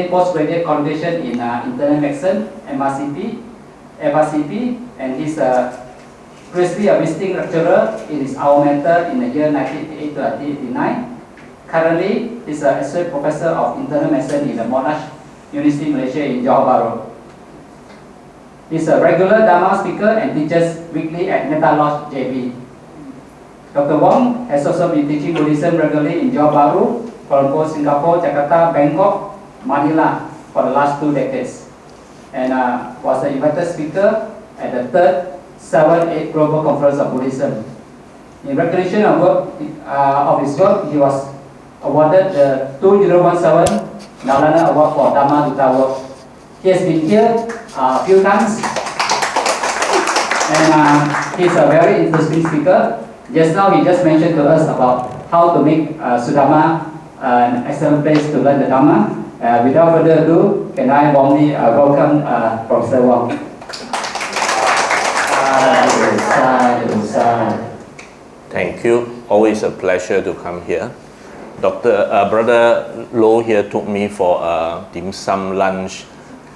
postgraduate qualification in internal medicine, MRCP, and he's previously a visiting lecturer in his alma mater in the year 1988 to 1989. Currently, he's an associate professor of internal medicine in the Monash University, Malaysia in Johor Bahru. He's a regular Dhamma speaker and teaches weekly at Metta Lodge JB. Dr. Wong has also been teaching Buddhism regularly in Johor Bahru, Kuala Lumpur, Singapore, Jakarta, Bangkok, Manila for the last 2 decades, and was the invited speaker at the 3rd 7-8 Global Conference of Buddhism. In recognition of his work, he was awarded the 2017 Nalana Award for Dhamma Dutta work. He has been here a few times, and he's a very interesting speaker. Just now he just mentioned to us about how to make Sudhamma an excellent place to learn the Dhamma. Without further ado, can I warmly welcome Professor Wong. Thank you. Always a pleasure to come here. Brother Low here took me for a dim sum lunch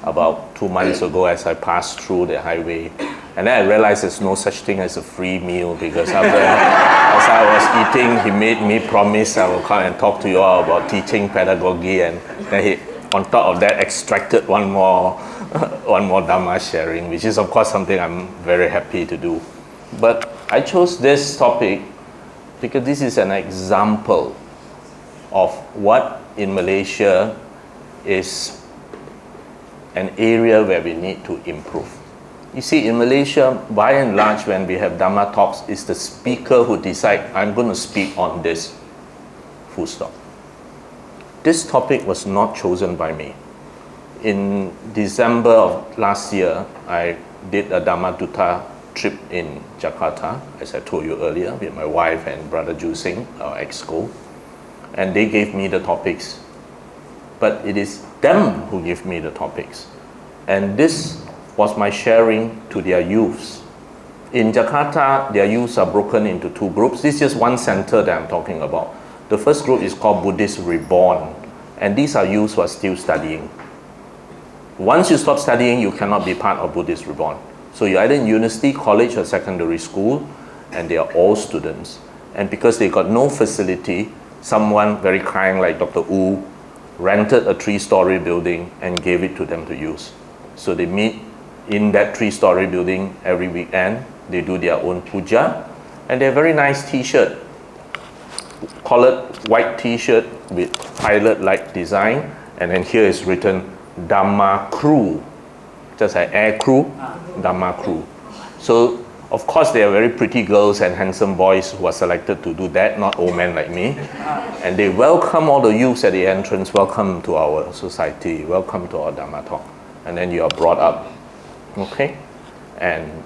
about 2 months ago as I passed through the highway. And then I realized there's no such thing as a free meal, because after, as I was eating, he made me promise I will come and talk to you all about teaching pedagogy, and then he, on top of that, extracted one more Dhamma sharing, which is of course something I'm very happy to do. But I chose this topic because this is an example of what in Malaysia is an area where we need to improve. You see, in Malaysia, by and large, when we have Dhamma talks, it's the speaker who decides, I'm going to speak on this, full stop. This topic was not chosen by me. In December of last year, I did a Dhamma Dutta trip in Jakarta, as I told you earlier, with my wife and brother Ju Singh, our ex-co. And they gave me the topics. But it is them who give me the topics. And this was my sharing to their youths. In Jakarta, their youths are broken into 2 groups. This is just one center that I'm talking about. The first group is called Buddhist Reborn, and these are youths who are still studying. Once you stop studying, you cannot be part of Buddhist Reborn. So you're either in university, college, or secondary school, and they are all students. And because they got no facility, someone very kind like Dr. Wu rented a 3-story building and gave it to them to use. So they meet in that 3-story building every weekend. They do their own puja, and they have very nice t-shirt, colored white t-shirt with pilot-like design, and then here is written Dhamma Crew, just like air crew, Dhamma Crew. So of course they are very pretty girls and handsome boys who are selected to do that, not old men like me. And they welcome all the youths at the entrance, welcome to our society, welcome to our Dhamma talk. And then you are brought up. Okay, and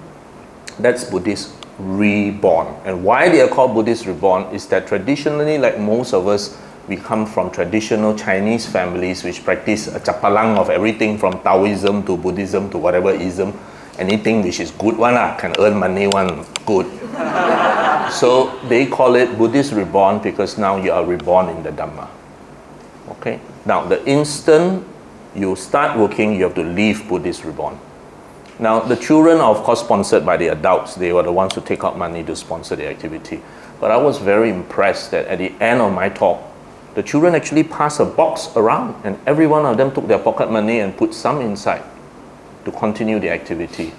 that's Buddhist Reborn. And why they are called Buddhist Reborn is that traditionally, like most of us, we come from traditional Chinese families which practice a chapalang of everything from Taoism to Buddhism to whatever ism. Anything which is good one, can earn money one, good. So they call it Buddhist Reborn because now you are reborn in the Dhamma. Okay, now the instant you start working, you have to leave Buddhist Reborn. Now, the children are, of course, sponsored by the adults. They were the ones who take out money to sponsor the activity. But I was very impressed that at the end of my talk, the children actually passed a box around, and every one of them took their pocket money and put some inside to continue the activity.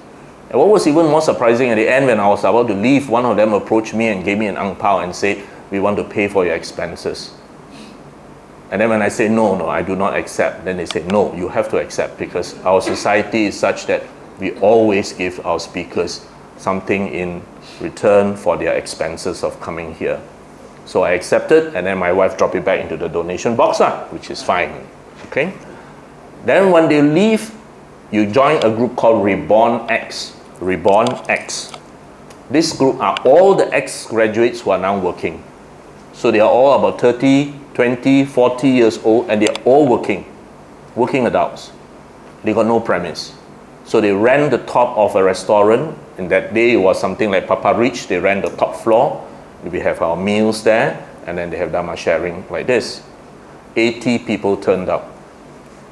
And what was even more surprising, at the end when I was about to leave, one of them approached me and gave me an ang pao and said, we want to pay for your expenses. And then when I say, no, I do not accept, then they say, no, you have to accept, because our society is such that we always give our speakers something in return for their expenses of coming here. So I accepted, and then my wife dropped it back into the donation box, which is fine. Okay? Then when they leave, you join a group called Reborn X. Reborn X. This group are all the ex-graduates who are now working. So they are all about 30, 20, 40 years old, and they are all working adults. They got no premise. So they ran the top of a restaurant. In that day, it was something like Papa Rich. They ran the top floor. We have our meals there, and then they have Dhamma sharing like this. 80 people turned up.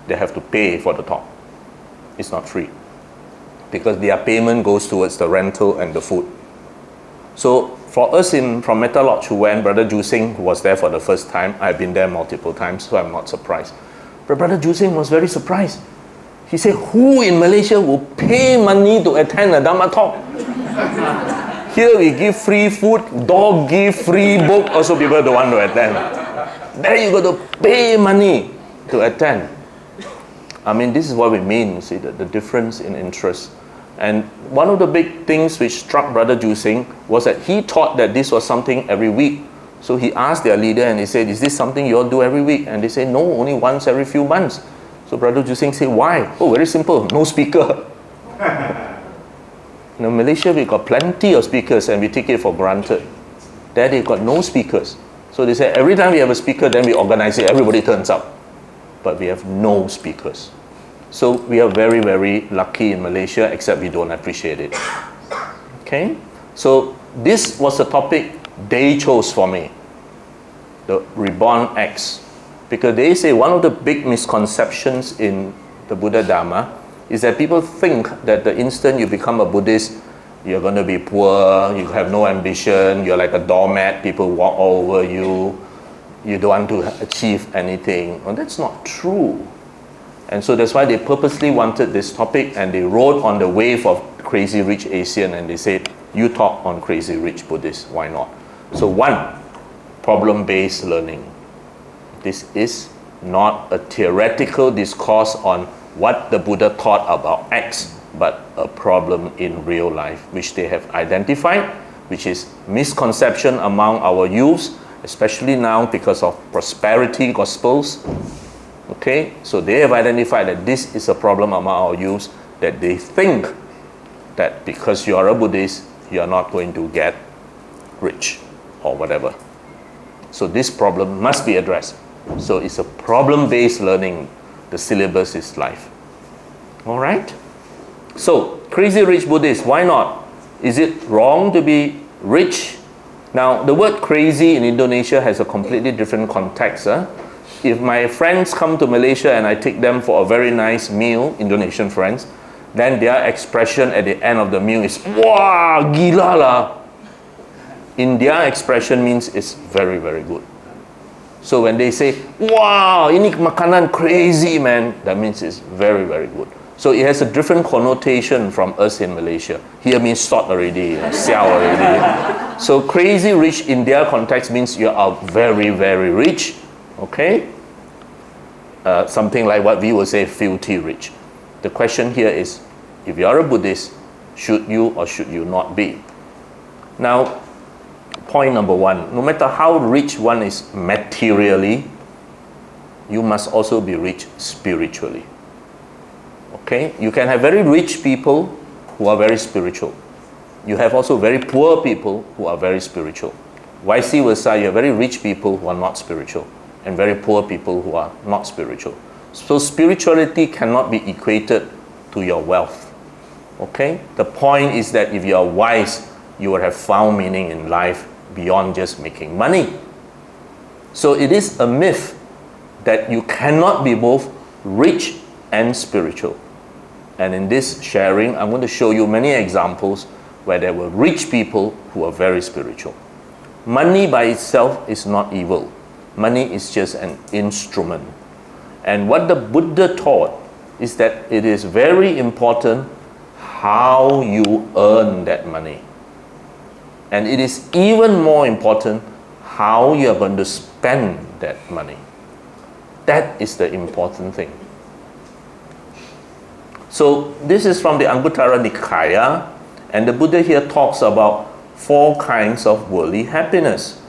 they have to pay for the talk. It's not free. Because their payment goes towards the rental and the food. So for us from Metta Lodge who went, Brother Ju Sing was there for the first time. I've been there multiple times, so I'm not surprised. But Brother Ju Sing was very surprised. He said, who in Malaysia will pay money to attend a Dhamma talk? Here we give free food, dog give free book, also people don't want to attend. There you got to pay money to attend. I mean, this is what we mean, see, the difference in interest. And one of the big things which struck Brother Ju Sing was that he thought that this was something every week. So he asked their leader and he said, is this something you all do every week? And they said, no, only once every few months. So Brother Ju Sing said, why? Oh, very simple, no speaker. In Malaysia, we got plenty of speakers and we take it for granted. There they got no speakers. So they said, every time we have a speaker, then we organize it, everybody turns up. But we have no speakers. So we are very, very lucky in Malaysia, except we don't appreciate it. Okay? So this was the topic they chose for me, the Reborn Acts. Because they say one of the big misconceptions in the Buddha Dhamma is that people think that the instant you become a Buddhist, you're going to be poor, you have no ambition, you're like a doormat, people walk all over you, you don't want to achieve anything. Well, that's not true. And so that's why they purposely wanted this topic and they rode on the wave of Crazy Rich Asian and they said, you talk on Crazy Rich Buddhist, why not? So one, problem-based learning. This is not a theoretical discourse on what the Buddha taught about X, but a problem in real life, which they have identified, which is misconception among our youths, especially now because of prosperity gospels. Okay, so they have identified that this is a problem among our youths, that they think that because you are a Buddhist, you are not going to get rich or whatever. So this problem must be addressed. So it's a problem-based learning. The syllabus is life. All right? So, Crazy Rich Buddhist, why not? Is it wrong to be rich? Now, the word crazy in Indonesia has a completely different context. If my friends come to Malaysia and I take them for a very nice meal, Indonesian friends, then their expression at the end of the meal is, wah, gila lah. In their expression means it's very, very good. So when they say, wow, ini makanan crazy, man, that means it's very, very good. So it has a different connotation from us in Malaysia. Here means sot already, siao already. So crazy rich in their context means you are very, very rich. Okay? Something like what we would say, filthy rich. The question here is, if you are a Buddhist, should you or should you not be? Now, point number one, no matter how rich one is materially, you must also be rich spiritually. Okay? You can have very rich people who are very spiritual. You have also very poor people who are very spiritual. Vice versa, you have very rich people who are not spiritual and very poor people who are not spiritual. So spirituality cannot be equated to your wealth. Okay? The point is that if you are wise, you will have found meaning in life beyond just making money. So it is a myth that you cannot be both rich and spiritual. And in this sharing, I'm going to show you many examples where there were rich people who are very spiritual. Money by itself is not evil. Money is just an instrument. And what the Buddha taught is that it is very important how you earn that money. And it is even more important how you are going to spend that money. That is the important thing. So this is from the Anguttara Nikaya, and the Buddha here talks about 4 kinds of worldly happiness.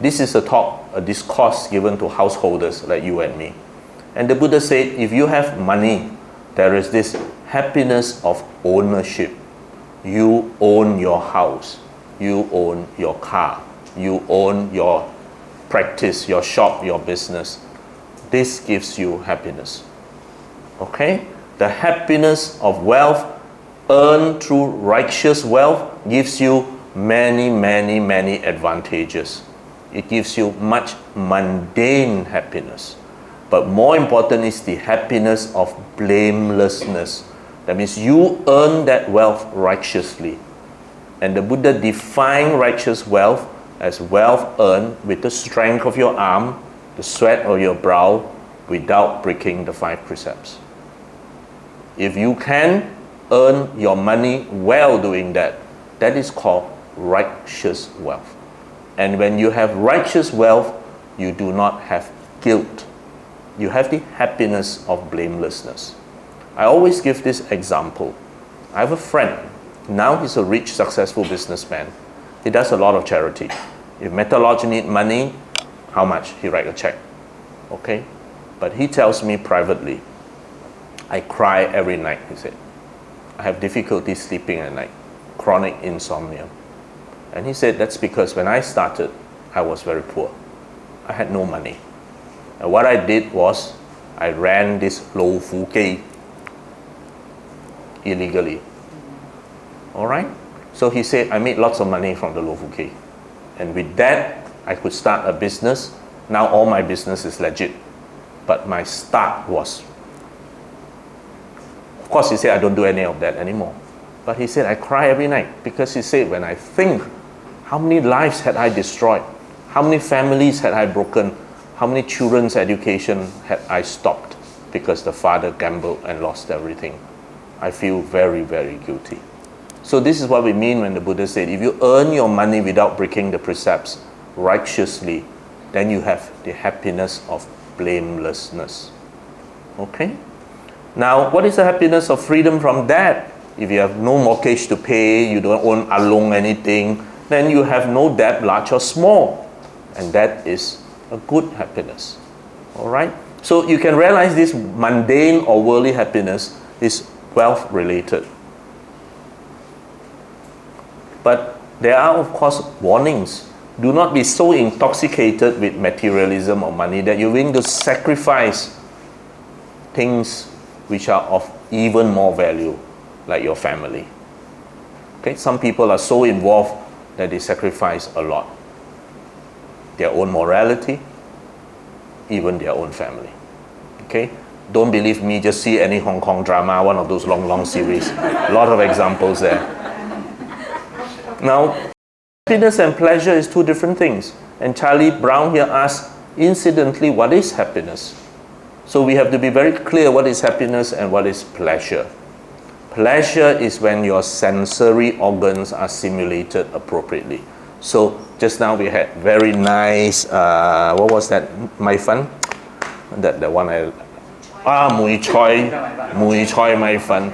This is a discourse given to householders like you and me. And the Buddha said, if you have money, there is this happiness of ownership. You own your house. You own your car. You own your practice, your shop, your business. This gives you happiness. Okay? The happiness of wealth earned through righteous wealth gives you many, many, many advantages. It gives you much mundane happiness. But more important is the happiness of blamelessness. That means you earn that wealth righteously. And the Buddha defined righteous wealth as wealth earned with the strength of your arm, the sweat of your brow, without breaking the 5 precepts. If you can earn your money well doing that, that is called righteous wealth. And when you have righteous wealth, you do not have guilt. You have the happiness of blamelessness. I always give this example. I have a friend. Now he's a rich, successful businessman. He does a lot of charity. If Metta Lodge need money, how much? He write a check. Okay? But he tells me privately, I cry every night, he said. I have difficulty sleeping at night. Chronic insomnia. And he said that's because when I started, I was very poor. I had no money. And what I did was, I ran this Lo Fu Kei illegally. Alright? So he said, I made lots of money from the Lo Fu Kei. And with that, I could start a business. Now all my business is legit. But my start was, of course he said I don't do any of that anymore. But he said I cry every night, because he said when I think how many lives had I destroyed, how many families had I broken, how many children's education had I stopped because the father gambled and lost everything. I feel very, very guilty. So this is what we mean when the Buddha said, if you earn your money without breaking the precepts righteously, then you have the happiness of blamelessness. Okay? Now, what is the happiness of freedom from debt? If you have no mortgage to pay, you don't own along anything, then you have no debt, large or small. And that is a good happiness. Alright? So you can realize this mundane or worldly happiness is wealth related. But there are, of course, warnings. Do not be so intoxicated with materialism or money that you're willing to sacrifice things which are of even more value, like your family. Okay? Some people are so involved that they sacrifice a lot. Their own morality, even their own family. Okay? Don't believe me, just see any Hong Kong drama, one of those long series. A lot of examples there. Now, happiness and pleasure is two different things. And Charlie Brown here asks, incidentally, what is happiness? So we have to be very clear what is happiness and what is pleasure. Pleasure is when your sensory organs are stimulated appropriately. So just now we had very nice, what was that, my fun? That one I, mui choi my fun.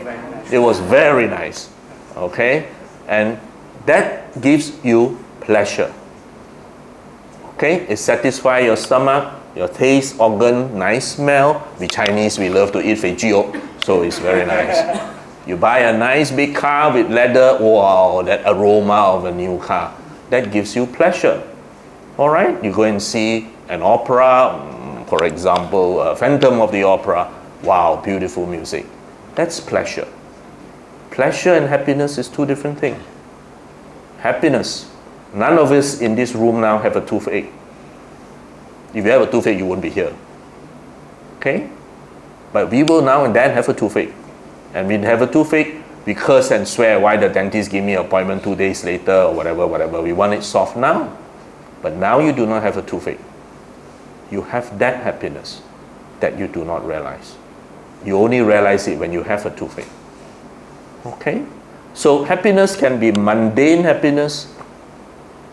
It was very nice, okay? And that gives you pleasure. Okay, it satisfies your stomach, your taste organ, nice smell. We Chinese, we love to eat fei jiu, so it's very nice. You buy a nice big car with leather, wow, that aroma of a new car. That gives you pleasure. Alright, you go and see an opera, for example, Phantom of the Opera. Wow, beautiful music. That's pleasure. Pleasure and happiness is two different things. Happiness. None of us in this room now have a toothache. If you have a toothache, you won't be here. Okay? But we will now and then have a toothache. And we have a toothache, we curse and swear why the dentist give me an appointment 2 days later or whatever. We want it solved now. But now you do not have a toothache. You have that happiness that you do not realize. You only realize it when you have a toothache. Okay? So happiness can be mundane happiness.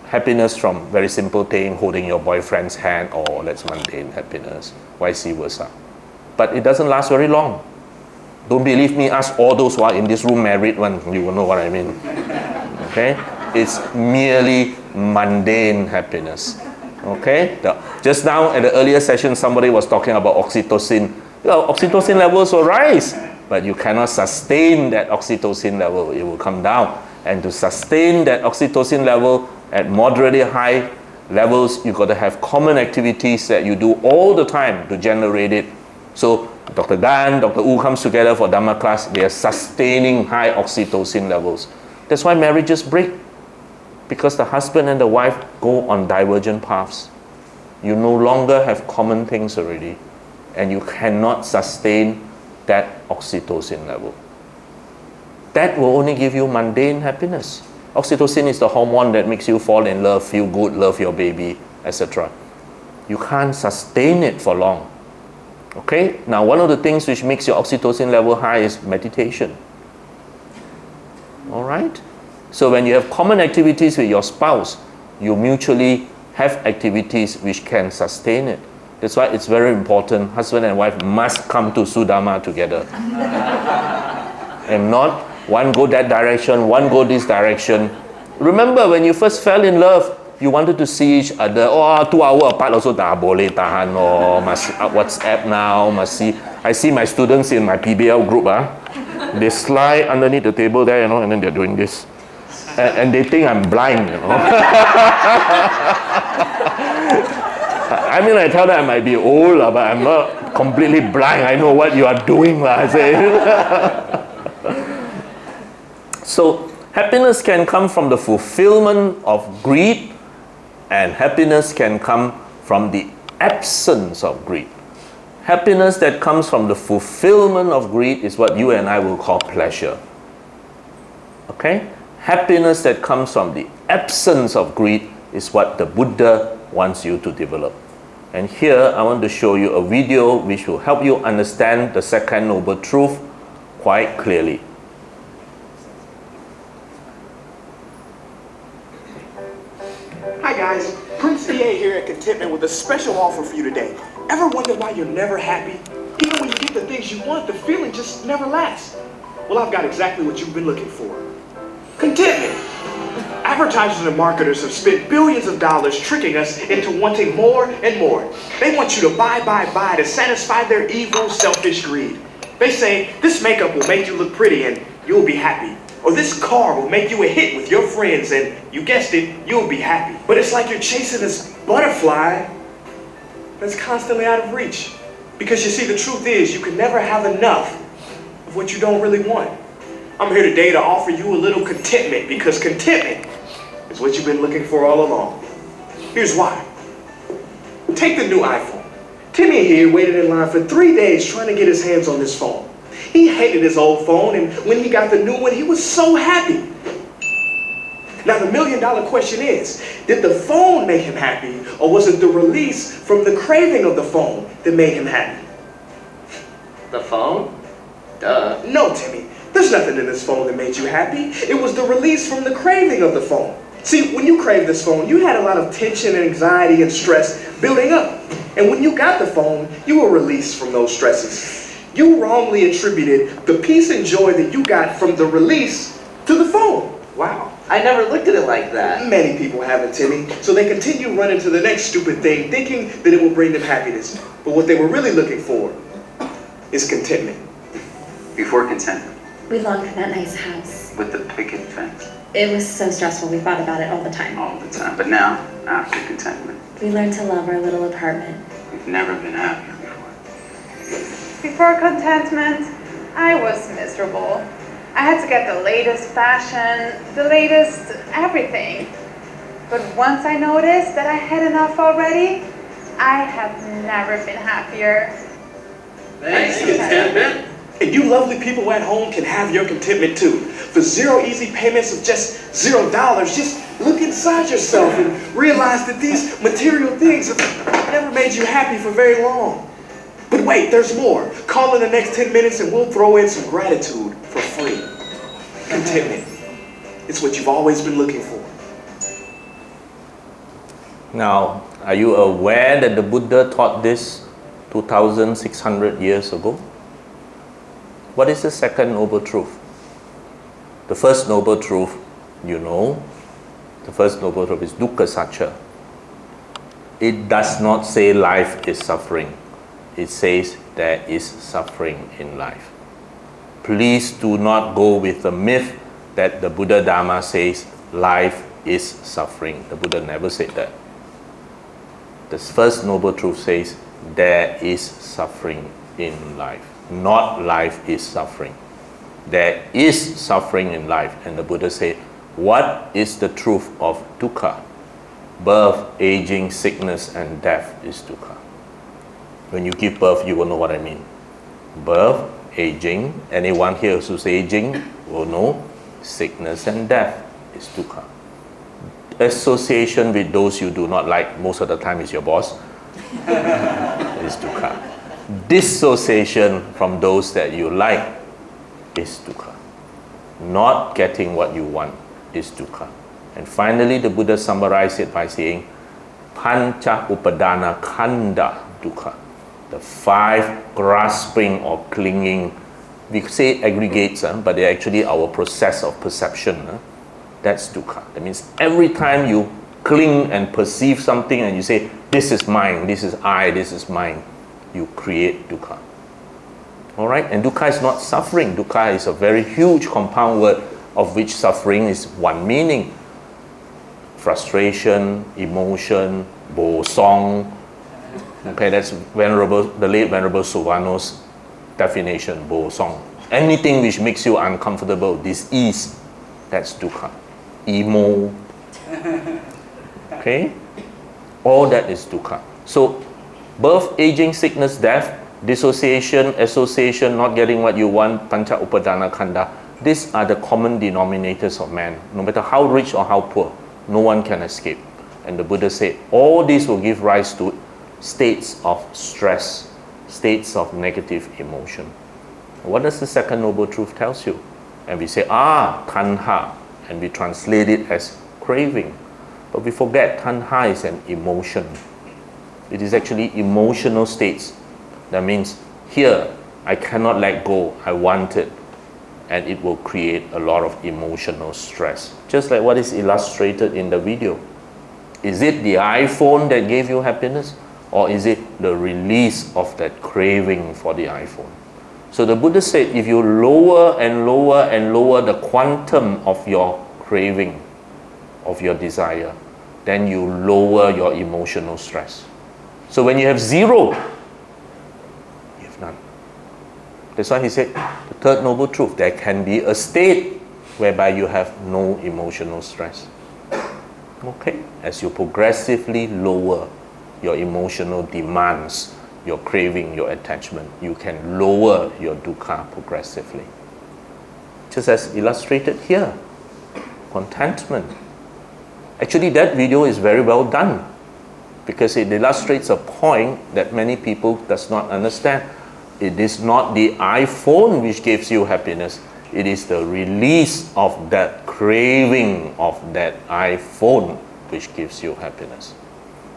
Happiness from very simple thing, holding your boyfriend's hand, oh, that's mundane happiness. Vice versa. But it doesn't last very long. Don't believe me, ask all those who are in this room married one, you will know what I mean. Okay? It's merely mundane happiness. Okay? Just now at the earlier session, somebody was talking about oxytocin. Well, oxytocin levels will rise, but you cannot sustain that oxytocin level. It will come down. And to sustain that oxytocin level at moderately high levels, you've got to have common activities that you do all the time to generate it. So Dr. Dan, Dr. Wu comes together for Dhamma class, they are sustaining high oxytocin levels. That's why marriages break. Because the husband and the wife go on divergent paths. You no longer have common things already. and you cannot sustain that oxytocin level. That will only give you mundane happiness. Oxytocin is the hormone that makes you fall in love, feel good, love your baby, etc. You can't sustain it for long. Okay? Now, one of the things which makes your oxytocin level high is meditation. All right? So when you have common activities with your spouse, you mutually have activities which can sustain it. That's why it's very important, husband and wife must come to Sudhamma together. And not one go that direction, one go this direction. Remember when you first fell in love, you wanted to see each other. Oh, 2 hours apart also tak boleh tahan. Oh, must WhatsApp now, must see. I see my students in my PBL group. They slide underneath the table there, you know, and then they're doing this. And they think I'm blind, you know. I mean, I tell them I might be old, but I'm not completely blind. I know what you are doing, I say. So, happiness can come from the fulfillment of greed, and happiness can come from the absence of greed. Happiness that comes from the fulfillment of greed is what you and I will call pleasure. Okay? Happiness that comes from the absence of greed is what the Buddha wants you to develop. And here I want to show you a video which will help you understand the second noble truth quite clearly. Hi guys, Prince EA here at Contentment with a special offer for you today. Ever wonder why you're never happy? Even when you get the things you want, the feeling just never lasts. Well, I've got exactly what you've been looking for. Contentment. Advertisers and marketers have spent billions of dollars tricking us into wanting more and more. They want you to buy to satisfy their evil, selfish greed. They say, this makeup will make you look pretty and you'll be happy. Or this car will make you a hit with your friends and, you guessed it, you'll be happy. But it's like you're chasing this butterfly that's constantly out of reach. Because you see, the truth is, you can never have enough of what you don't really want. I'm here today to offer you a little contentment, because contentment is what you've been looking for all along. Here's why. Take the new iPhone. Timmy here waited in line for 3 days trying to get his hands on this phone. He hated his old phone, and when he got the new one, he was so happy. Now the million-dollar question is, did the phone make him happy, or was it the release from the craving of the phone that made him happy? The phone? Duh. No, Timmy. There's nothing in this phone that made you happy. It was the release from the craving of the phone. See, when you craved this phone, you had a lot of tension and anxiety and stress building up. And when you got the phone, you were released from those stresses. You wrongly attributed the peace and joy that you got from the release to the phone. Wow. I never looked at it like that. Many people haven't, Timmy. So they continue running to the next stupid thing, thinking that it will bring them happiness. But what they were really looking for is contentment. Before contentment, We longed for that nice house. with the picket fence It was so stressful, we thought about it all the time. all the time. But now, after contentment, We learned to love our little apartment. we've never been happier before. Before contentment, I was miserable. I had to get the latest fashion, the latest everything. But once I noticed that I had enough already, I have never been happier. Thanks, contentment. And you lovely people at home can have your contentment too. For 0 easy payments of just $0, just look inside yourself and realize that these material things have never made you happy for very long. But wait, there's more. Call in the next 10 minutes and we'll throw in some gratitude for free. Contentment. It's what you've always been looking for. Now, are you aware that the Buddha taught this 2,600 years ago? What is the second noble truth? The first noble truth, you know, the first noble truth is dukkha sacca. It does not say life is suffering. It says there is suffering in life. Please do not go with the myth that the Buddha Dhamma says life is suffering. The Buddha never said that. The first noble truth says there is suffering in life. Not life is suffering. There is suffering in life. And the Buddha said, what is the truth of dukkha? Birth, aging, sickness, and death is dukkha. When you give birth, you will know what I mean. Birth, aging, anyone here who's aging will know sickness and death is dukkha. Association with those you do not like, most of the time is your boss, is dukkha. Dissociation from those that you like is dukkha. Not getting what you want is dukkha. And finally, the Buddha summarized it by saying, Pancha upadana khanda dukkha. The 5 grasping or clinging, we say aggregates, but they're actually our process of perception. That's dukkha. That means every time you cling and perceive something and you say, this is mine, this is I, this is mine, you create dukkha. Alright? And dukkha is not suffering. Dukkha is a very huge compound word of which suffering is one meaning. Frustration, emotion, bo song. Okay, that's the late Venerable Suvano's definition, bo song. Anything which makes you uncomfortable, dis-ease, that's dukkha. Emo. Okay? All that is dukkha. So, birth, aging, sickness, death, dissociation, association, not getting what you want, pancha upadana khanda, these are the common denominators of man. No matter how rich or how poor, no one can escape. And the Buddha said, all these will give rise to states of stress, states of negative emotion. What does the second noble truth tell you? And we say, tanha, and we translate it as craving. But we forget, tanha is an emotion. It is actually emotional states. That means, here, I cannot let go, I want it. And it will create a lot of emotional stress. Just like what is illustrated in the video. Is it the iPhone that gave you happiness? Or is it the release of that craving for the iPhone? So the Buddha said, if you lower and lower and lower the quantum of your craving, of your desire, then you lower your emotional stress. So when you have 0, you have none. That's why he said, the third noble truth, there can be a state whereby you have no emotional stress. Okay? As you progressively lower your emotional demands, your craving, your attachment, you can lower your dukkha progressively. Just as illustrated here, contentment. Actually, that video is very well done because it illustrates a point that many people does not understand. It is not the iPhone which gives you happiness. It is the release of that craving of that iPhone which gives you happiness.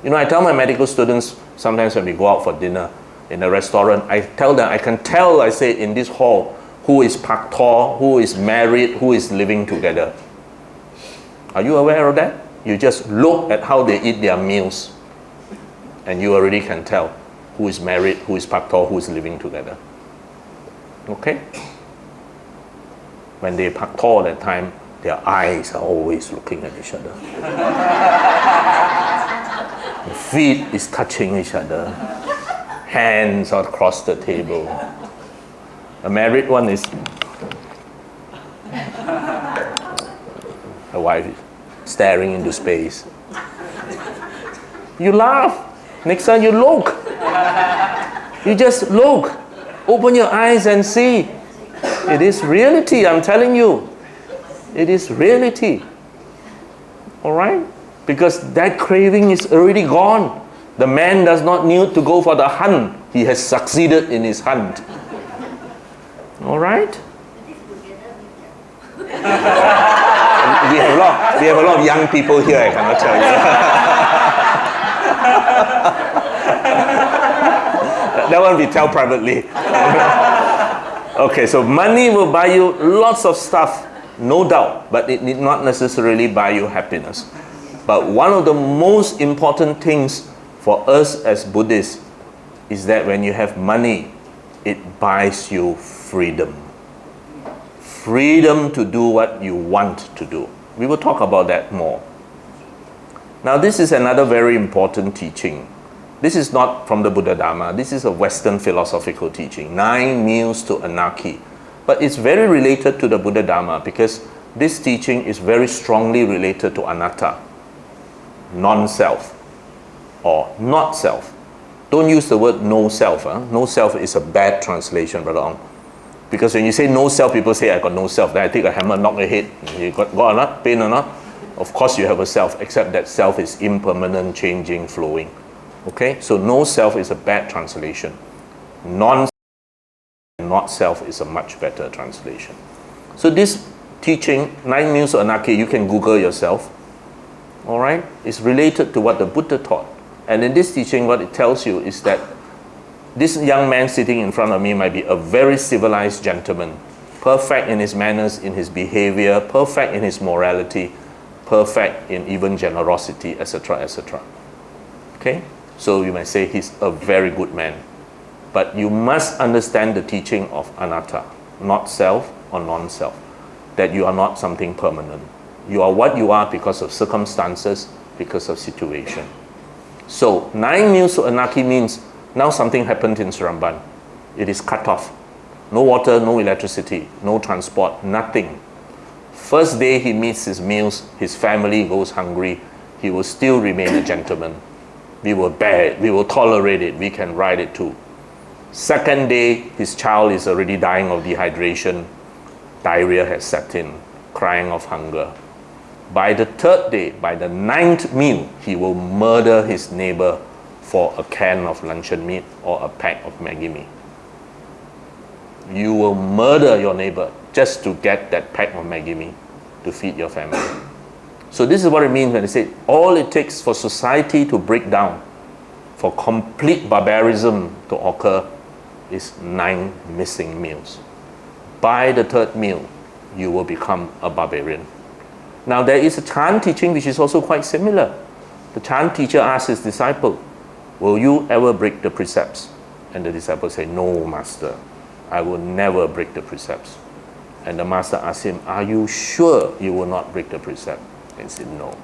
You know, I tell my medical students, sometimes when we go out for dinner in a restaurant, I tell them, I can tell, I say, in this hall, who is pak tor, who is married, who is living together. Are you aware of that? You just look at how they eat their meals, and you already can tell who is married, who is pak tor, who is living together. Okay? When they pak tor that time, their eyes are always looking at each other. The feet is touching each other. Hands are across the table. A married one is a wife staring into space. You laugh. Next time you look. You just look. Open your eyes and see. It is reality, I'm telling you. It is reality. Alright? Because that craving is already gone. The man does not need to go for the hunt. He has succeeded in his hunt. Alright? We have a lot of young people here, I cannot tell you. That one we tell privately. Okay, so money will buy you lots of stuff, no doubt, but it need not necessarily buy you happiness. But one of the most important things for us as Buddhists is that when you have money, it buys you freedom. Freedom to do what you want to do. We will talk about that more. Now, this is another very important teaching. This is not from the Buddha Dhamma. This is a Western philosophical teaching. 9 meals to anarchy. But it's very related to the Buddha Dhamma because this teaching is very strongly related to anatta, non-self, or not self. Don't use the word no self. No self is a bad translation, Brother Ong. Because when you say no self, people say, I got no self. Then I take a hammer, knock your head. You got or not? Pain or not? Of course you have a self, except that self is impermanent, changing, flowing. Okay? So no self is a bad translation. Non-self, not self is a much better translation. So this teaching, 9 meals of anarchy, you can Google yourself. Alright? It's related to what the Buddha taught. And in this teaching, what it tells you is that this young man sitting in front of me might be a very civilized gentleman, perfect in his manners, in his behavior, perfect in his morality, perfect in even generosity, etc., etc. Okay? So you might say he's a very good man. But you must understand the teaching of anatta, not self or non-self, that you are not something permanent. You are what you are because of circumstances, because of situation. So 9 meals of anarchy means now something happened in Seremban. It is cut off. No water, no electricity, no transport, nothing. First day he meets his meals, his family goes hungry, he will still remain a gentleman. We will bear it, we will tolerate it, we can ride it too. Second day, his child is already dying of dehydration, diarrhea has set in, crying of hunger. By the third day, by the 9th meal, he will murder his neighbor for a can of luncheon meat or a pack of Maggi mee. You will murder your neighbor just to get that pack of Maggi mee to feed your family. So this is what it means when they say all it takes for society to break down, for complete barbarism to occur, is 9 missing meals. By the 3rd meal, you will become a barbarian. Now there is a Chan teaching which is also quite similar. The Chan teacher asked his disciple, will you ever break the precepts? And the disciple said, no, master, I will never break the precepts. And the master asked him, are you sure you will not break the precept? And he said, no.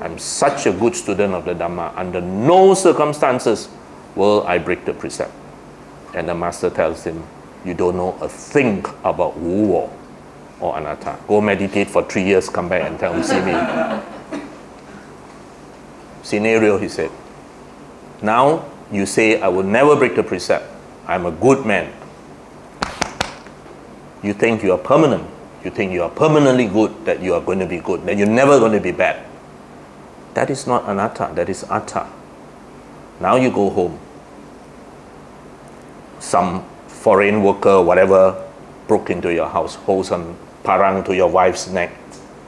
I'm such a good student of the Dhamma, under no circumstances will I break the precept. And the master tells him, you don't know a thing about Wu or anatta. Go meditate for 3 years, come back and tell me, see me. Scenario, he said. Now you say, I will never break the precept. I'm a good man. You think you are permanent. You think you are permanently good, that you are going to be good, that you're never going to be bad. That is not anatta, that is atta. Now you go home. Some foreign worker, whatever, broke into your house, hold some parang to your wife's neck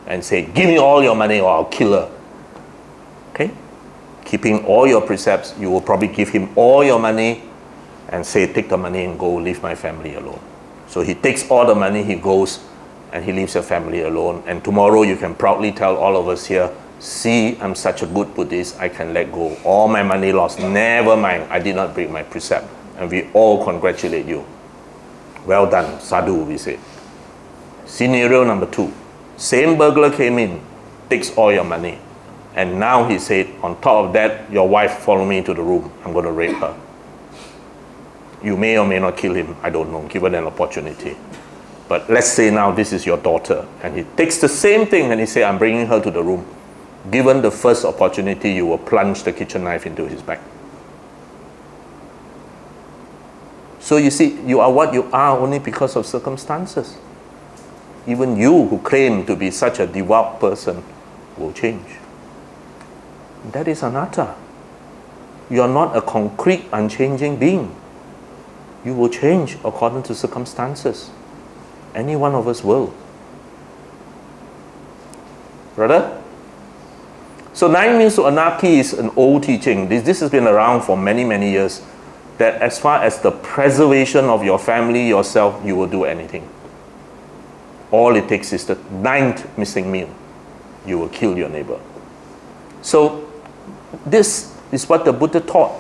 and say, give me all your money or I'll kill her. Okay? Keeping all your precepts, you will probably give him all your money and say, take the money and go, leave my family alone. So he takes all the money, he goes and he leaves your family alone. And tomorrow you can proudly tell all of us here, see, I'm such a good Buddhist, I can let go. All my money lost, never mind, I did not break my precept. And we all congratulate you. Well done, sadhu, we say. Scenario number 2. Same burglar came in, takes all your money. And now he said, on top of that, your wife follow me to the room. I'm going to rape her. You may or may not kill him, I don't know, given an opportunity. But let's say now this is your daughter. And he takes the same thing and he says, I'm bringing her to the room. Given the first opportunity, you will plunge the kitchen knife into his back. So you see, you are what you are only because of circumstances. Even you who claim to be such a devout person will change. That is anatta. You are not a concrete, unchanging being. You will change according to circumstances. Any one of us will. Brother? So 9 meals of anarchy is an old teaching. This has been around for many, many years. That as far as the preservation of your family, yourself, you will do anything. All it takes is the 9th missing meal. You will kill your neighbor. So this is what the Buddha taught.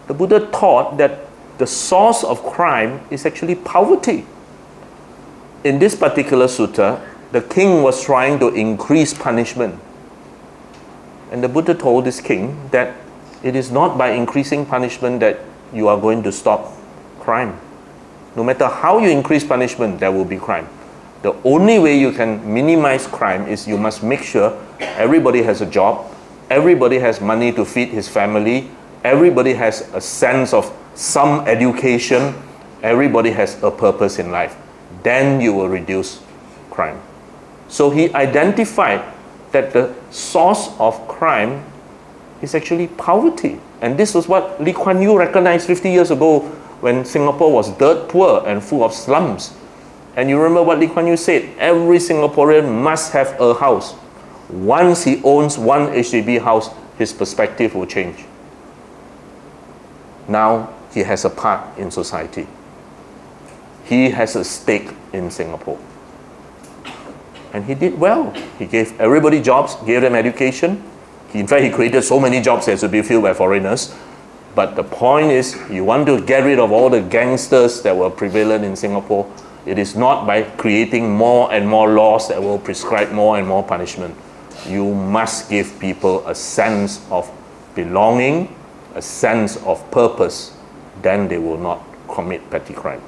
The Buddha taught that the source of crime is actually poverty. In this particular sutta, the king was trying to increase punishment. And the Buddha told this king that it is not by increasing punishment that you are going to stop crime. No matter how you increase punishment, there will be crime. The only way you can minimize crime is you must make sure everybody has a job, everybody has money to feed his family, everybody has a sense of some education, everybody has a purpose in life, then you will reduce crime. So he identified that the source of crime is actually poverty. And this was what Lee Kuan Yew recognized 50 years ago when Singapore was dirt poor and full of slums. And you remember what Lee Kuan Yew said? Every Singaporean must have a house. Once he owns one HDB house, his perspective will change. Now he has a part in society. He has a stake in Singapore. And he did well. He gave everybody jobs, gave them education. In fact, he created so many jobs that to be filled by foreigners. But the point is, you want to get rid of all the gangsters that were prevalent in Singapore. It is not by creating more and more laws that will prescribe more and more punishment. You must give people a sense of belonging, a sense of purpose. Then they will not commit petty crime.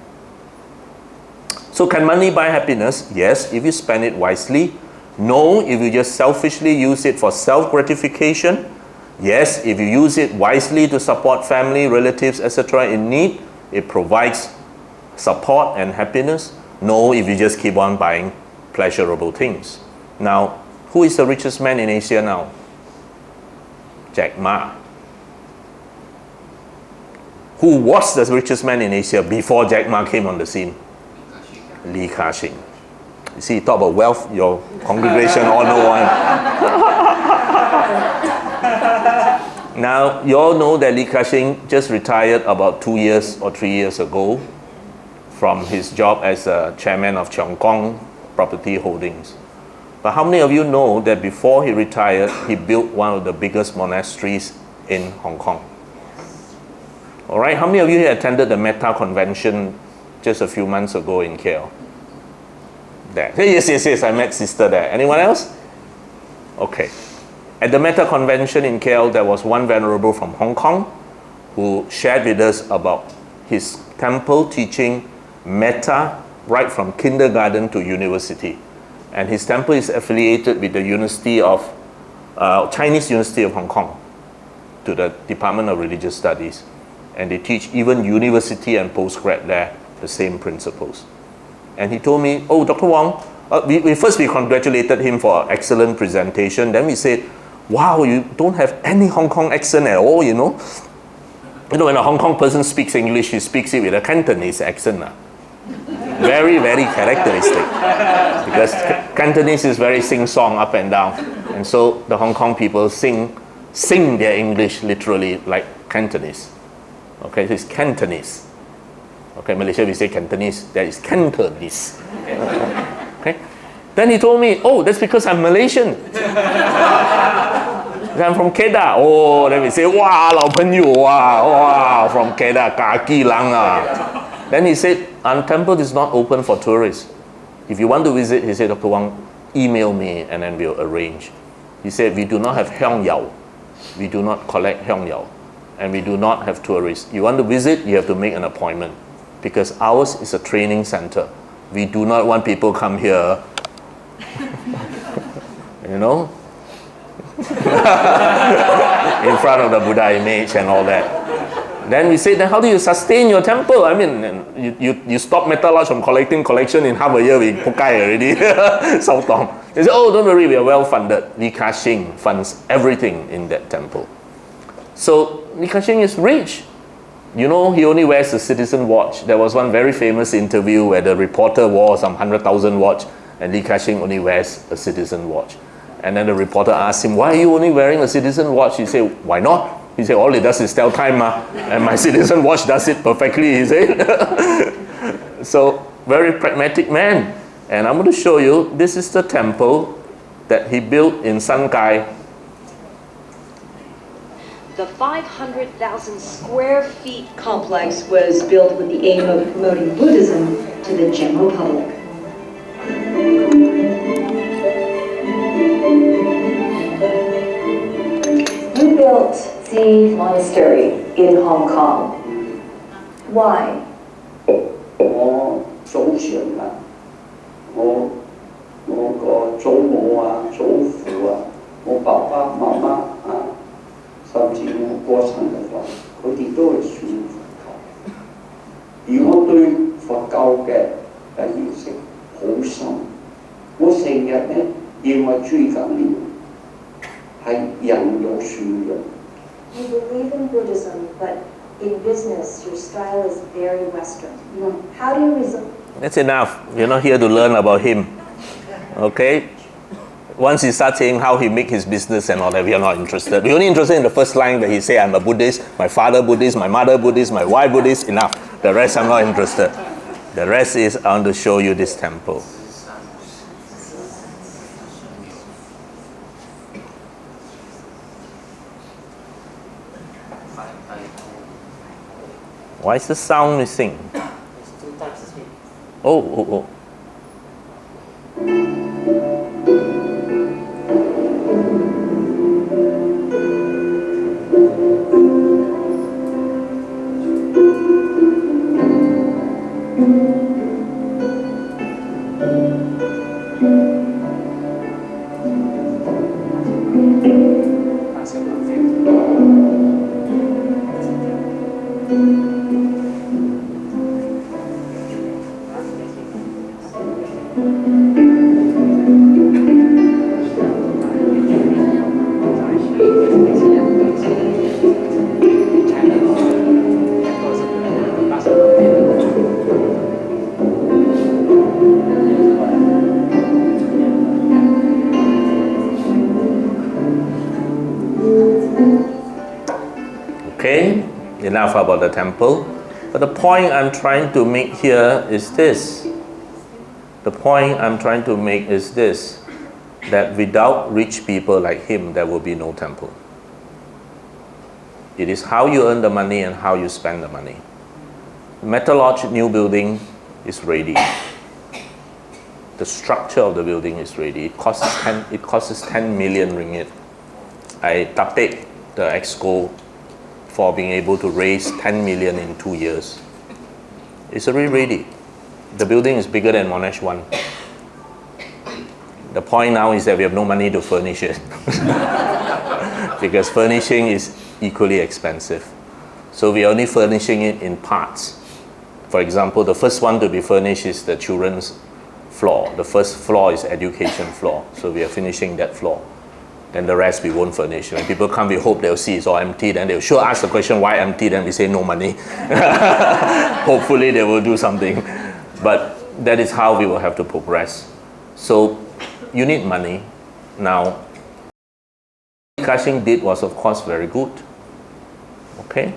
So can money buy happiness? Yes, if you spend it wisely. No, if you just selfishly use it for self-gratification. Yes, if you use it wisely to support family, relatives, etc. in need, it provides support and happiness. No, if you just keep on buying pleasurable things. Now, who is the richest man in Asia now? Jack Ma. Who was the richest man in Asia before Jack Ma came on the scene? Li Ka-shing. You see, talk about wealth, your congregation all know one. Now, you all know that Li Ka-shing just retired about 2 years or 3 years ago from his job as a chairman of Cheong Kong Property Holdings. But how many of you know that before he retired, he built one of the biggest monasteries in Hong Kong? All right, how many of you here attended the Metta Convention just a few months ago in KL? There. Yes, I met sister there. Anyone else? Okay. At the Metta Convention in KL, there was one venerable from Hong Kong who shared with us about his temple teaching metta right from kindergarten to university. And his temple is affiliated with the University of Chinese University of Hong Kong, to the Department of Religious Studies. And they teach even university and postgrad there the same principles. And he told me, oh, Dr. Wong, we congratulated him for an excellent presentation. Then we said, wow, you don't have any Hong Kong accent at all, you know. You know, when a Hong Kong person speaks English, he speaks it with a Cantonese accent. Very, very characteristic. Because Cantonese is very sing-song up and down. And so the Hong Kong people sing their English literally like Cantonese. Okay, so it's Cantonese. Okay, Malaysia we say Cantonese, that is Cantonese. Okay. Then he told me, oh, that's because I'm Malaysian. I'm from Kedah. Oh, then we say, wow, 老朋友, wow, from Kedah, kaki lang ah. Then he said, our temple is not open for tourists. If you want to visit, he said, Dr. Wang, email me and then we'll arrange. He said, we do not have Hyong Yao. We do not collect Hyong Yao. And we do not have tourists. You want to visit, you have to make an appointment. Because ours is a training center. We do not want people come here, you know, in front of the Buddha image and all that. Then we say, then how do you sustain your temple? I mean, you stop Metal Lodge from collection in half a year, we pokai already. They say, oh, don't worry, we are well funded. Li Ka-shing funds everything in that temple. So Li Ka-shing is rich. You know, he only wears a citizen watch. There was one very famous interview where the reporter wore some 100,000 watch and Li Ka-shing only wears a citizen watch. And then the reporter asked him, why are you only wearing a citizen watch? He said, why not? He said, all it does is tell time, and my citizen watch does it perfectly, he said. So, very pragmatic man. And I'm going to show you, this is the temple that he built in Sankai. The 500,000 square feet complex was built with the aim of promoting Buddhism to the general public. You built the monastery in Hong Kong. Why? 我祖上啊，我個祖母啊、祖父啊、我爸爸媽媽啊，甚至我過身嘅話，嘅認識好深。我成日咧認為追緊了係人有樹人。You believe in Buddhism, but in business, your style is very Western. How do you resolve? That's enough. You're not here to learn about him. Okay? Once he starts saying how he make his business and all that, we are not interested. We're only interested in the first line that he say, I'm a Buddhist, my father Buddhist, my mother Buddhist, my wife Buddhist, enough. The rest I'm not interested. The rest is, I want to show you this temple. Why is the sound missing? Oh. Okay, enough about the temple. But the point I'm trying to make here is this. The point I'm trying to make is this, that without rich people like him, there will be no temple. It is how you earn the money and how you spend the money. Metal Lodge new building is ready. The structure of the building is ready. It costs 10 million ringgit. I taped the exco for being able to raise 10 million in 2 years. It's already ready. The building is bigger than Monash 1. The point now is that we have no money to furnish it. Because furnishing is equally expensive. So we are only furnishing it in parts. For example, the first one to be furnished is the children's floor. The first floor is education floor. So we are finishing that floor. Then the rest we won't furnish. When people come, we hope they'll see it's all empty. Then they'll sure ask the question, why empty? Then we say no money. Hopefully they will do something. But that is how we will have to progress. So you need money. Now, Kashing did was of course very good. Okay?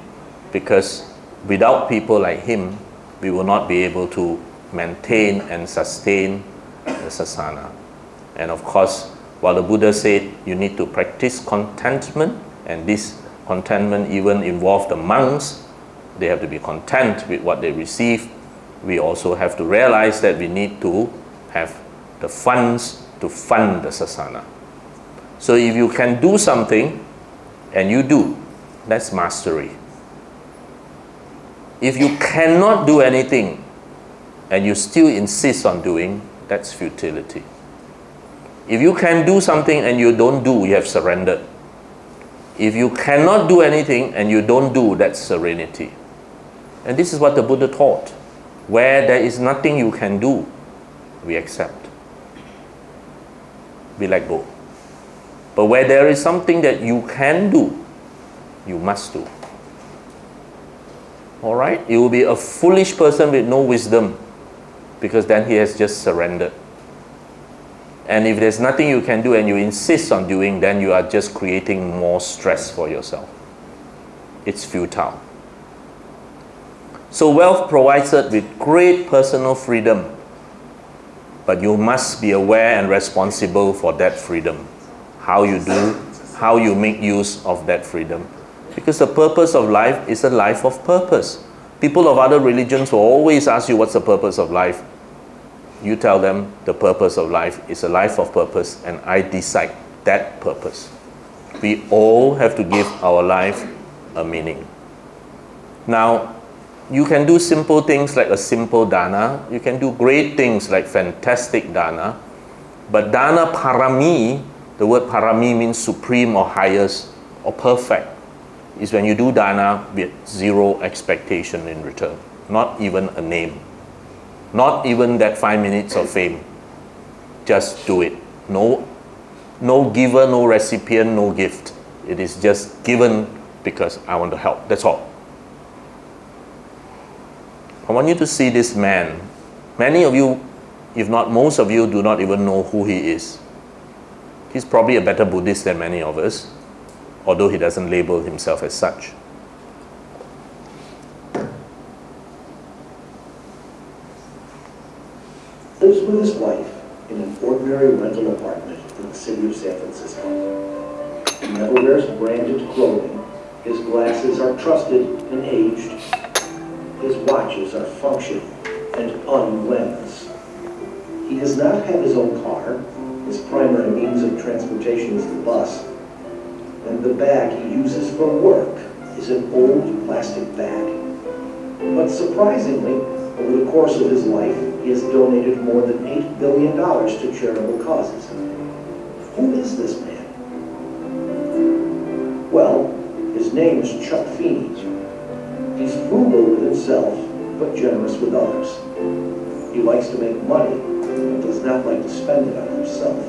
Because without people like him, we will not be able to maintain and sustain the sasana. And of course, while the Buddha said you need to practice contentment, and this contentment even involves the monks, they have to be content with what they receive. We also have to realize that we need to have the funds to fund the sasana. So if you can do something, and you do, that's mastery. If you cannot do anything, and you still insist on doing, that's futility. If you can do something and you don't do, you have surrendered. If you cannot do anything and you don't do, that's serenity. And this is what the Buddha taught. Where there is nothing you can do, we accept. We let go. But where there is something that you can do, you must do. Alright? You will be a foolish person with no wisdom, because then he has just surrendered. And if there's nothing you can do and you insist on doing, then you are just creating more stress for yourself. It's futile. So wealth provides us with great personal freedom, but you must be aware and responsible for that freedom. How you do, how you make use of that freedom. Because the purpose of life is a life of purpose. People of other religions will always ask you, what's the purpose of life? You tell them the purpose of life is a life of purpose, and I decide that purpose. We all have to give our life a meaning. Now, you can do simple things like a simple dana. You can do great things like fantastic dana. But dana parami, the word parami means supreme or highest or perfect, is when you do dana with zero expectation in return, not even a name. Not even that 5 minutes of fame. Just do it. No giver, no recipient, no gift. It is just given because I want to help. That's all. I want you to see this man. Many of you, if not most of you, do not even know who he is. He's probably a better Buddhist than many of us, although he doesn't label himself as such. Lives with his wife in an ordinary rental apartment in the city of San Francisco. He never wears branded clothing. His glasses are trusted and aged. His watches are functional and unglamorous. He does not have his own car. His primary means of transportation is the bus. And the bag he uses for work is an old plastic bag. But surprisingly, over the course of his life, he has donated more than $8 billion to charitable causes. Who is this man? Well, his name is Chuck Feeney. He's frugal with himself, but generous with others. He likes to make money, but does not like to spend it on himself.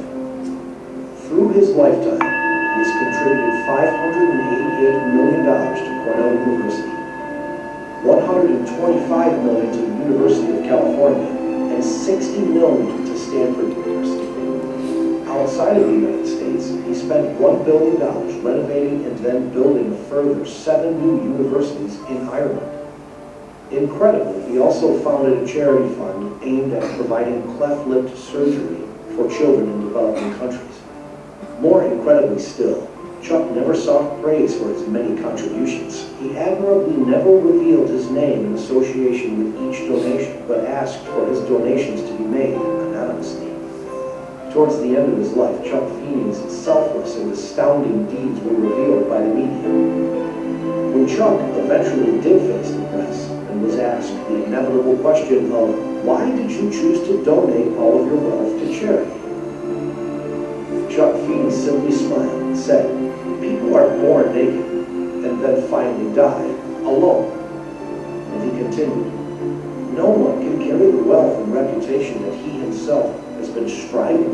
Through his lifetime, he has contributed $588 million to Cornell University, $125 million to the University of California, and $60 million to Stanford University. Outside of the United States, he spent $1 billion renovating and then building a further 7 new universities in Ireland. Incredibly, he also founded a charity fund aimed at providing cleft-lip surgery for children in developing countries. More incredibly still, Chuck never sought praise for his many contributions. He admirably never revealed his name in association with each donation, but asked for his donations to be made anonymously. Towards the end of his life, Chuck Feeney's selfless and astounding deeds were revealed by the media. When Chuck eventually did face the press and was asked the inevitable question of, why did you choose to donate all of your wealth to charity? Chuck Feeney simply smiled and said, people are born naked and then finally die alone. And he continued, no one can carry the wealth and reputation that he himself has been striving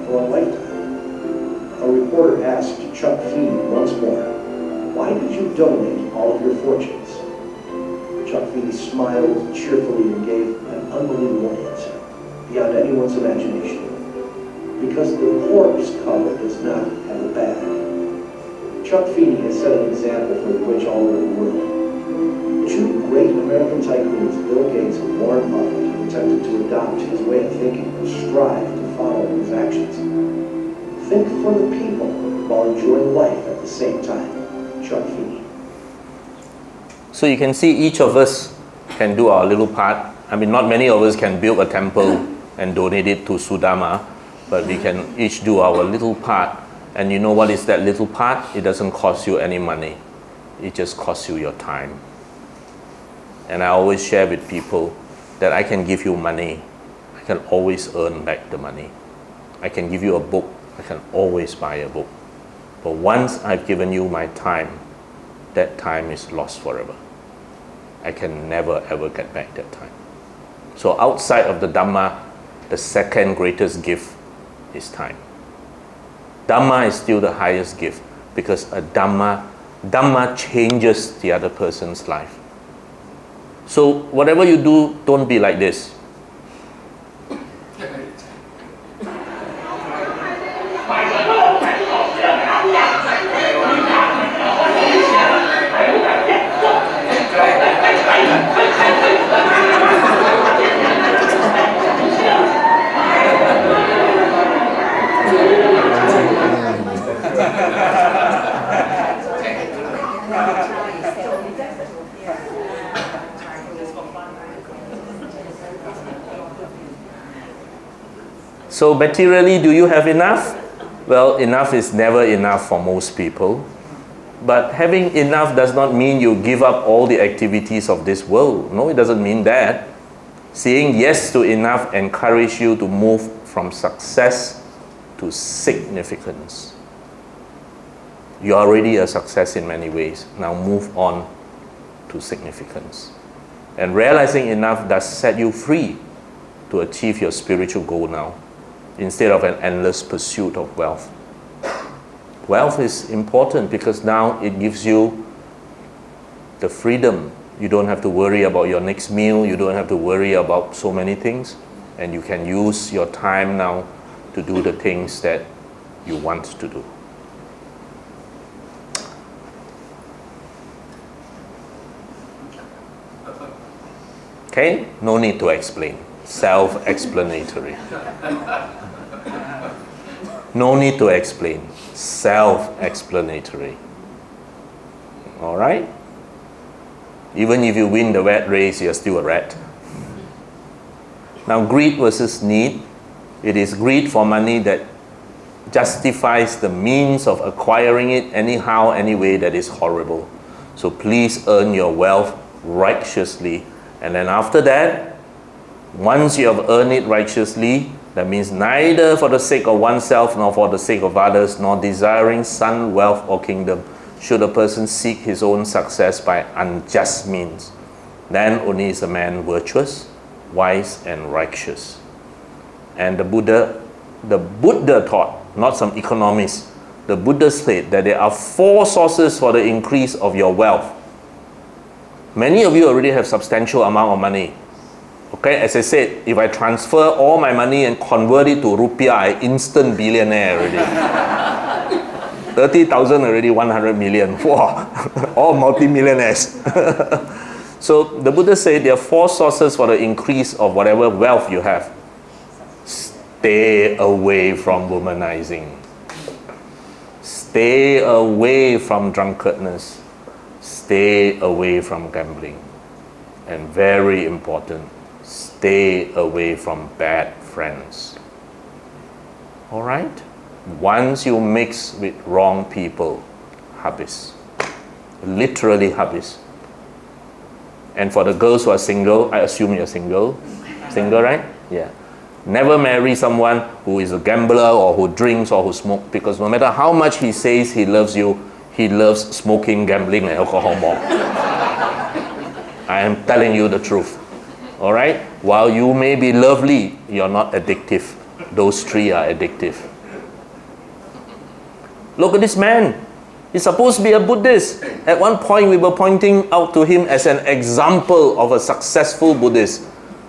for a lifetime. A reporter asked Chuck Feeney once more, why did you donate all of your fortunes? Chuck Feeney smiled cheerfully and gave an unbelievable answer, beyond anyone's imagination. Because the corpse cover does not have a bag. Chuck Feeney has set an example for the rich all over the world. 2 great American tycoons, Bill Gates and Warren Buffett, have attempted to adopt his way of thinking and strive to follow his actions. Think for the people while enjoying life at the same time. Chuck Feeney. So you can see each of us can do our little part. I mean, not many of us can build a temple and donate it to Sudhamma, but we can each do our little part. And you know what is that little part? It doesn't cost you any money. It just costs you your time. And I always share with people that I can give you money. I can always earn back the money. I can give you a book. I can always buy a book. But once I've given you my time, that time is lost forever. I can never ever get back that time. So outside of the Dhamma, the second greatest gift is time. Dhamma is still the highest gift because a Dhamma changes the other person's life. So whatever you do, don't be like this. So materially, do you have enough? Well, enough is never enough for most people. But having enough does not mean you give up all the activities of this world. No, it doesn't mean that. Saying yes to enough encourages you to move from success to significance. You are already a success in many ways. Now move on to significance. And realizing enough does set you free to achieve your spiritual goal now, instead of an endless pursuit of wealth. Wealth is important because now it gives you the freedom. You don't have to worry about your next meal, you don't have to worry about so many things, and you can use your time now to do the things that you want to do. Okay, no need to explain. Self-explanatory. No need to explain. Self-explanatory. All right? Even if you win the rat race, you're still a rat. Now, greed versus need. It is greed for money that justifies the means of acquiring it anyhow, any way that is horrible. So please earn your wealth righteously. And then after that, once you have earned it righteously, that means neither for the sake of oneself nor for the sake of others, nor desiring sun, wealth, or kingdom, should a person seek his own success by unjust means. Then only is a man virtuous, wise, and righteous. And the Buddha taught, not some economist, the Buddha said that there are 4 sources for the increase of your wealth. Many of you already have substantial amount of money. Okay, as I said, if I transfer all my money and convert it to rupiah, I instant billionaire already. 30,000 already 100 million. Wow, all multi-millionaires. So the Buddha said there are 4 sources for the increase of whatever wealth you have. Stay away from womanizing. Stay away from drunkenness. Stay away from gambling. And very important, stay away from bad friends. All right? Once you mix with wrong people, habis. Literally habis. And for the girls who are single, I assume you're single. Single, right? Yeah. Never marry someone who is a gambler or who drinks or who smokes, because no matter how much he says he loves you, he loves smoking, gambling, and alcohol more. I am telling you the truth. All right? While you may be lovely, you're not addictive. Those 3 are addictive. Look at this man. He's supposed to be a Buddhist. At one point, we were pointing out to him as an example of a successful Buddhist.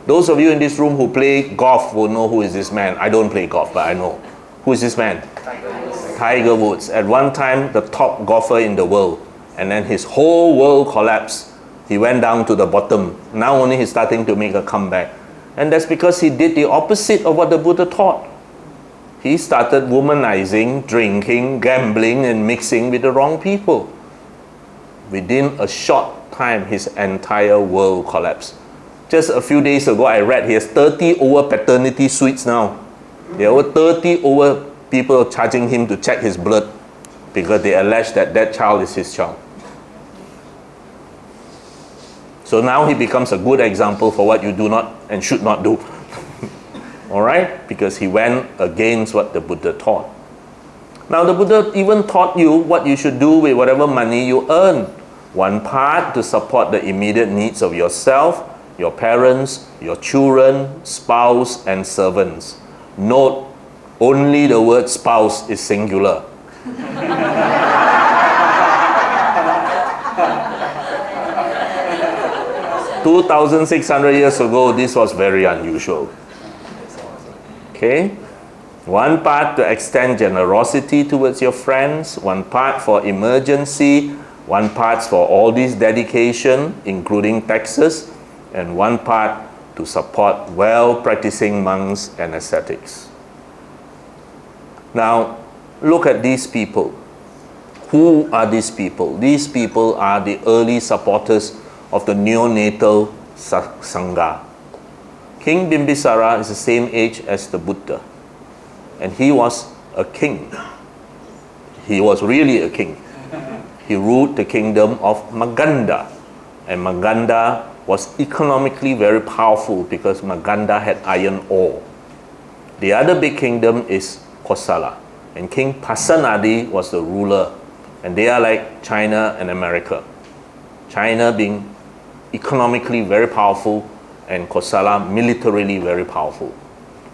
Those of you in this room who play golf will know who is this man. I don't play golf, but I know. Who is this man? Tiger Woods. At one time, the top golfer in the world. And then his whole world collapsed. He went down to the bottom. Now only he's starting to make a comeback. And that's because he did the opposite of what the Buddha taught. He started womanizing, drinking, gambling, and mixing with the wrong people. Within a short time, his entire world collapsed. Just a few days ago, I read he has 30 over paternity suites now. There were 30 over people charging him to check his blood because they allege that that child is his child. So now he becomes a good example for what you do not and should not do. All right? Because he went against what the Buddha taught. Now the Buddha even taught you what you should do with whatever money you earn. One part to support the immediate needs of yourself, your parents, your children, spouse, and servants. Note, only the word spouse is singular. 2,600 years ago, this was very unusual. Okay? One part to extend generosity towards your friends, one part for emergency, one part for all this dedication, including taxes, and one part to support well-practicing monks and ascetics. Now, look at these people. Who are these people? These people are the early supporters of the neonatal Sangha. King Bimbisara is the same age as the Buddha. And he was a king. He was really a king. He ruled the kingdom of Maganda. And Maganda was economically very powerful because Maganda had iron ore. The other big kingdom is Kosala. And King Pasenadi was the ruler. And they are like China and America. China being economically very powerful, and Kosala militarily very powerful.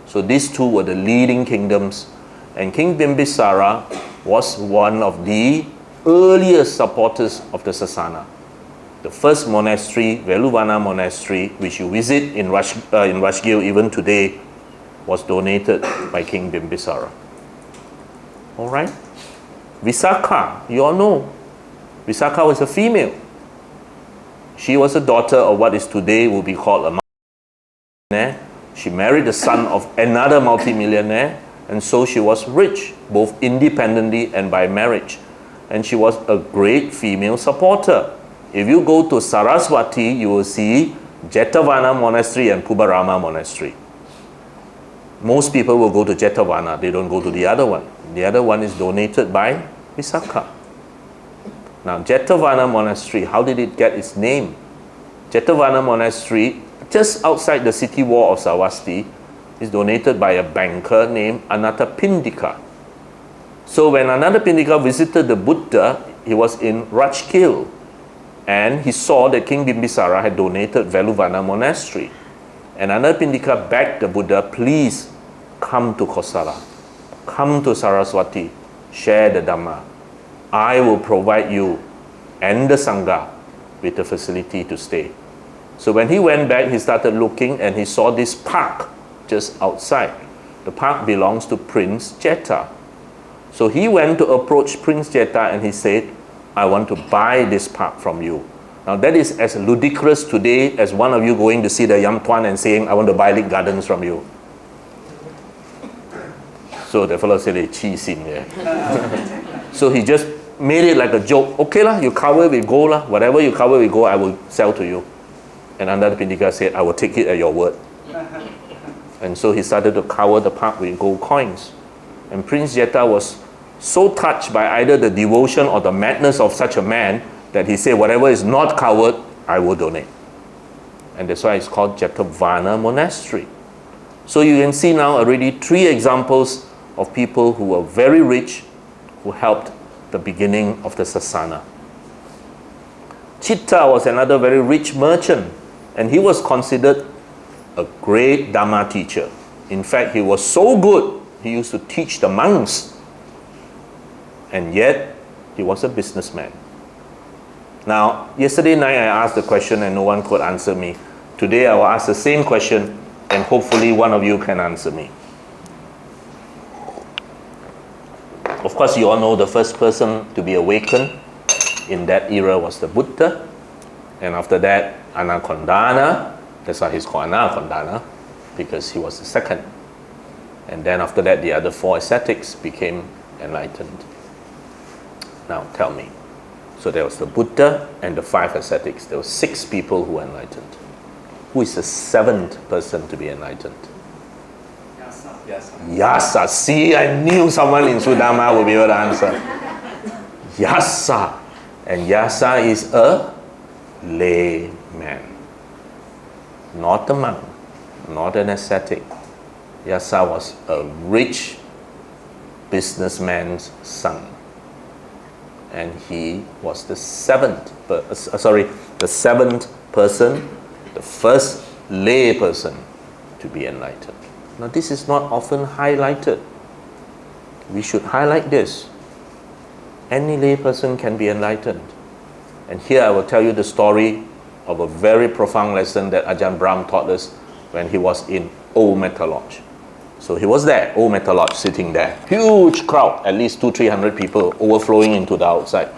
So these two were the leading kingdoms, and King Bimbisara was one of the earliest supporters of the Sasana. The first monastery, Veluvana Monastery, which you visit in Rajgir even today, was donated by King Bimbisara. All right? Visakha, you all know. Visakha was a female. She was a daughter of what is today will be called a multimillionaire. She married the son of another multimillionaire, and so she was rich, both independently and by marriage. And she was a great female supporter. If you go to Saraswati, you will see Jetavana Monastery and Pubarama Monastery. Most people will go to Jetavana, they don't go to the other one. The other one is donated by Visakha. Now, Jetavana Monastery, how did it get its name? Jetavana Monastery, just outside the city wall of Saraswati, is donated by a banker named Anathapindika. So when Anathapindika visited the Buddha, he was in Rajkil, and he saw that King Bimbisara had donated Veluvana Monastery. And Anathapindika begged the Buddha, please come to Kosala, come to Saraswati, share the Dhamma. I will provide you and the Sangha with the facility to stay. So when he went back, he started looking and he saw this park just outside. The park belongs to Prince Jeta. So he went to approach Prince Jeta and he said, I want to buy this park from you. Now that is as ludicrous today as one of you going to see the Yam Tuan and saying, I want to buy Lit Gardens from you. So the fellow said, so he just made it like a joke. Okay lah, you cover with gold lah. Whatever you cover with gold, I will sell to you. And Anathapindika said, I will take it at your word. And so he started to cover the park with gold coins. And Prince Jeta was so touched by either the devotion or the madness of such a man that he said, whatever is not covered, I will donate. And that's why it's called Jetavana Monastery. So you can see now already 3 examples of people who were very rich, who helped the beginning of the Sasana. Chitta was another very rich merchant, and he was considered a great Dhamma teacher. In fact, he was so good, he used to teach the monks. And yet, he was a businessman. Now, yesterday night I asked the question and no one could answer me. Today I will ask the same question and hopefully one of you can answer me. Of course, you all know the first person to be awakened in that era was the Buddha. And after that, Anakondana. That's why he's called Anakondana, because he was the second. And then after that, the other 4 ascetics became enlightened. Now, tell me. So there was the Buddha and the 5 ascetics. There were 6 people who were enlightened. Who is the 7th person to be enlightened? Yasa. See, I knew someone in Sudhamma would be able to answer. Yasa. And Yasa is a layman. Not a monk. Not an ascetic. Yasa was a rich businessman's son. And he was the 7th person, the first lay person to be enlightened. Now this is not often highlighted. We should highlight this. Any lay person can be enlightened. And here I will tell you the story of a very profound lesson that Ajahn Brahm taught us when he was in Old Metta Lodge. So he was there, Old Metta Lodge, sitting there. Huge crowd, at least 200-300 people overflowing into the outside.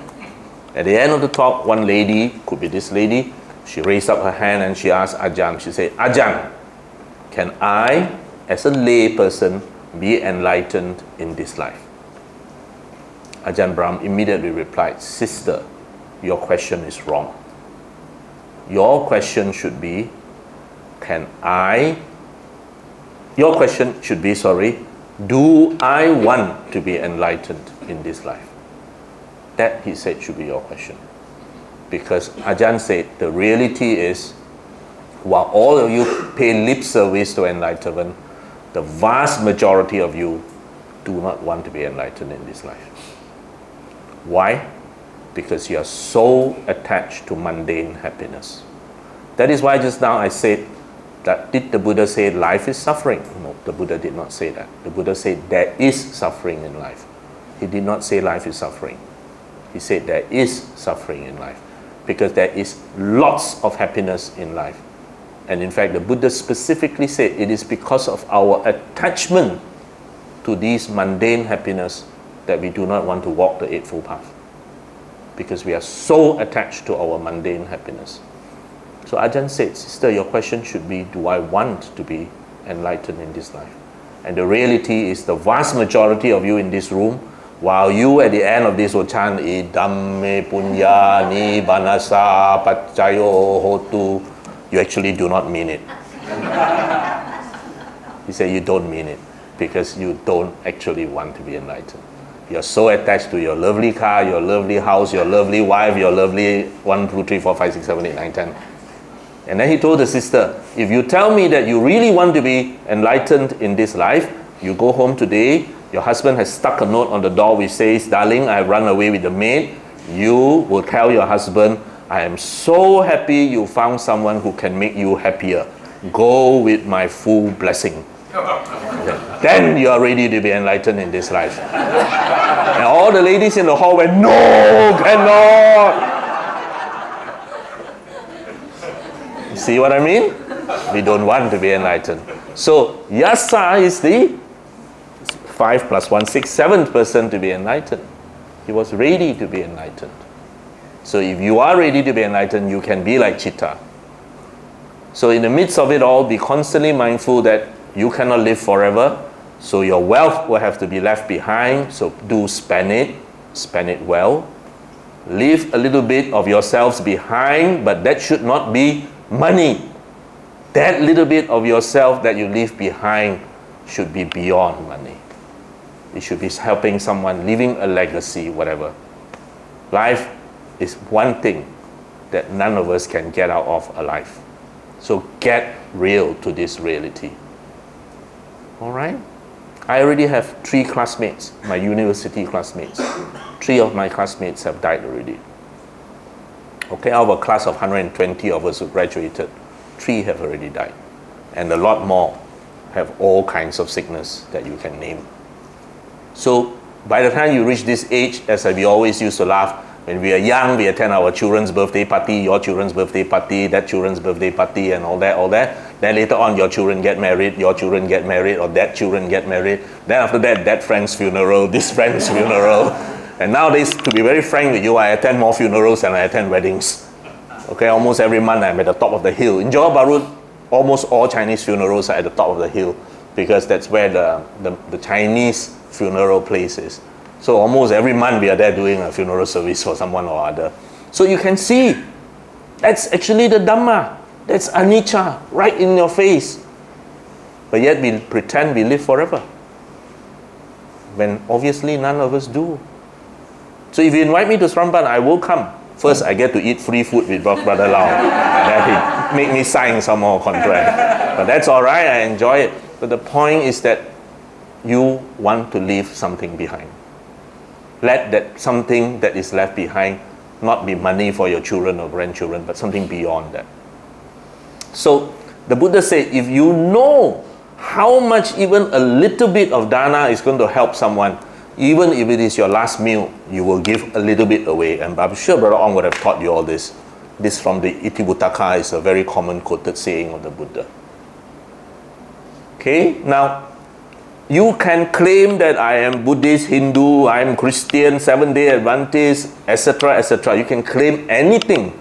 At the end of the talk, one lady, could be this lady, she raised up her hand and she asked Ajahn, she said, Ajahn, can I, as a lay person, be enlightened in this life? Ajahn Brahm immediately replied, Sister, your question is wrong. Your question should be, do I want to be enlightened in this life? That, he said, should be your question. Because Ajahn said, the reality is, while all of you pay lip service to enlightenment, the vast majority of you do not want to be enlightened in this life. Why? Because you are so attached to mundane happiness. That is why just now I said, Did the Buddha say life is suffering? No, the Buddha did not say that. The Buddha said there is suffering in life. He did not say life is suffering. He said there is suffering in life because there is lots of happiness in life. And in fact, the Buddha specifically said it is because of our attachment to these mundane happiness that we do not want to walk the Eightfold Path. Because we are so attached to our mundane happiness. So Ajahn said, sister, your question should be, do I want to be enlightened in this life? And the reality is the vast majority of you in this room, while you at the end of this will chant, Dhamme punya nibbanasa paccayo hotu, you actually do not mean it. He said you don't mean it because you don't actually want to be enlightened. You're so attached to your lovely car, your lovely house, your lovely wife, your lovely 1, 2, 3, 4, 5, 6, 7, 8, 9, 10. And then he told the sister, if you tell me that you really want to be enlightened in this life, you go home today, your husband has stuck a note on the door which says, darling, I run away with the maid. You will tell your husband, I am so happy you found someone who can make you happier. Go with my full blessing. Then you are ready to be enlightened in this life. And all the ladies in the hall went, no, cannot. You see what I mean? We don't want to be enlightened. So Yasa is the 5 + 1, 6, 7th person to be enlightened. He was ready to be enlightened. So if you are ready to be enlightened, you can be like Chitta. So in the midst of it all, be constantly mindful that you cannot live forever. So your wealth will have to be left behind. So do spend it well. Leave a little bit of yourselves behind, but that should not be money. That little bit of yourself that you leave behind should be beyond money. It should be helping someone, leaving a legacy, whatever. Life is one thing that none of us can get out of alive. So get real to this reality. All right? I already have 3 classmates, my university classmates. 3 of my classmates have died already. Okay, out of a class of 120 of us who graduated, 3 have already died. And a lot more have all kinds of sickness that you can name. So by the time you reach this age, as we always used to laugh, when we are young, we attend our children's birthday party, your children's birthday party, that children's birthday party, and all that. Then later on, your children get married, your children get married, or that children get married. Then after that, that friend's funeral, this friend's funeral. And nowadays, to be very frank with you, I attend more funerals than I attend weddings. Okay, almost every month I'm at the top of the hill. In Johor Bahru, almost all Chinese funerals are at the top of the hill because that's where the Chinese funeral place is. So almost every month we are there doing a funeral service for someone or other. So you can see, that's actually the Dhamma. That's anicca, right in your face. But yet we pretend we live forever. When obviously none of us do. So if you invite me to Seremban, I will come. First, I get to eat free food with Brother Lau. Then he make me sign some more contract. But that's all right, I enjoy it. But the point is that you want to leave something behind. Let that something that is left behind not be money for your children or grandchildren, but something beyond that. So the Buddha said, if you know how much even a little bit of dana is going to help someone, even if it is your last meal, you will give a little bit away. And I'm sure Brother Ong would have taught you all this. This from the Itivuttaka is a very common quoted saying of the Buddha. Okay, now you can claim that I am Buddhist, Hindu, I am Christian, Seventh-day Adventist, etc., etc. You can claim anything.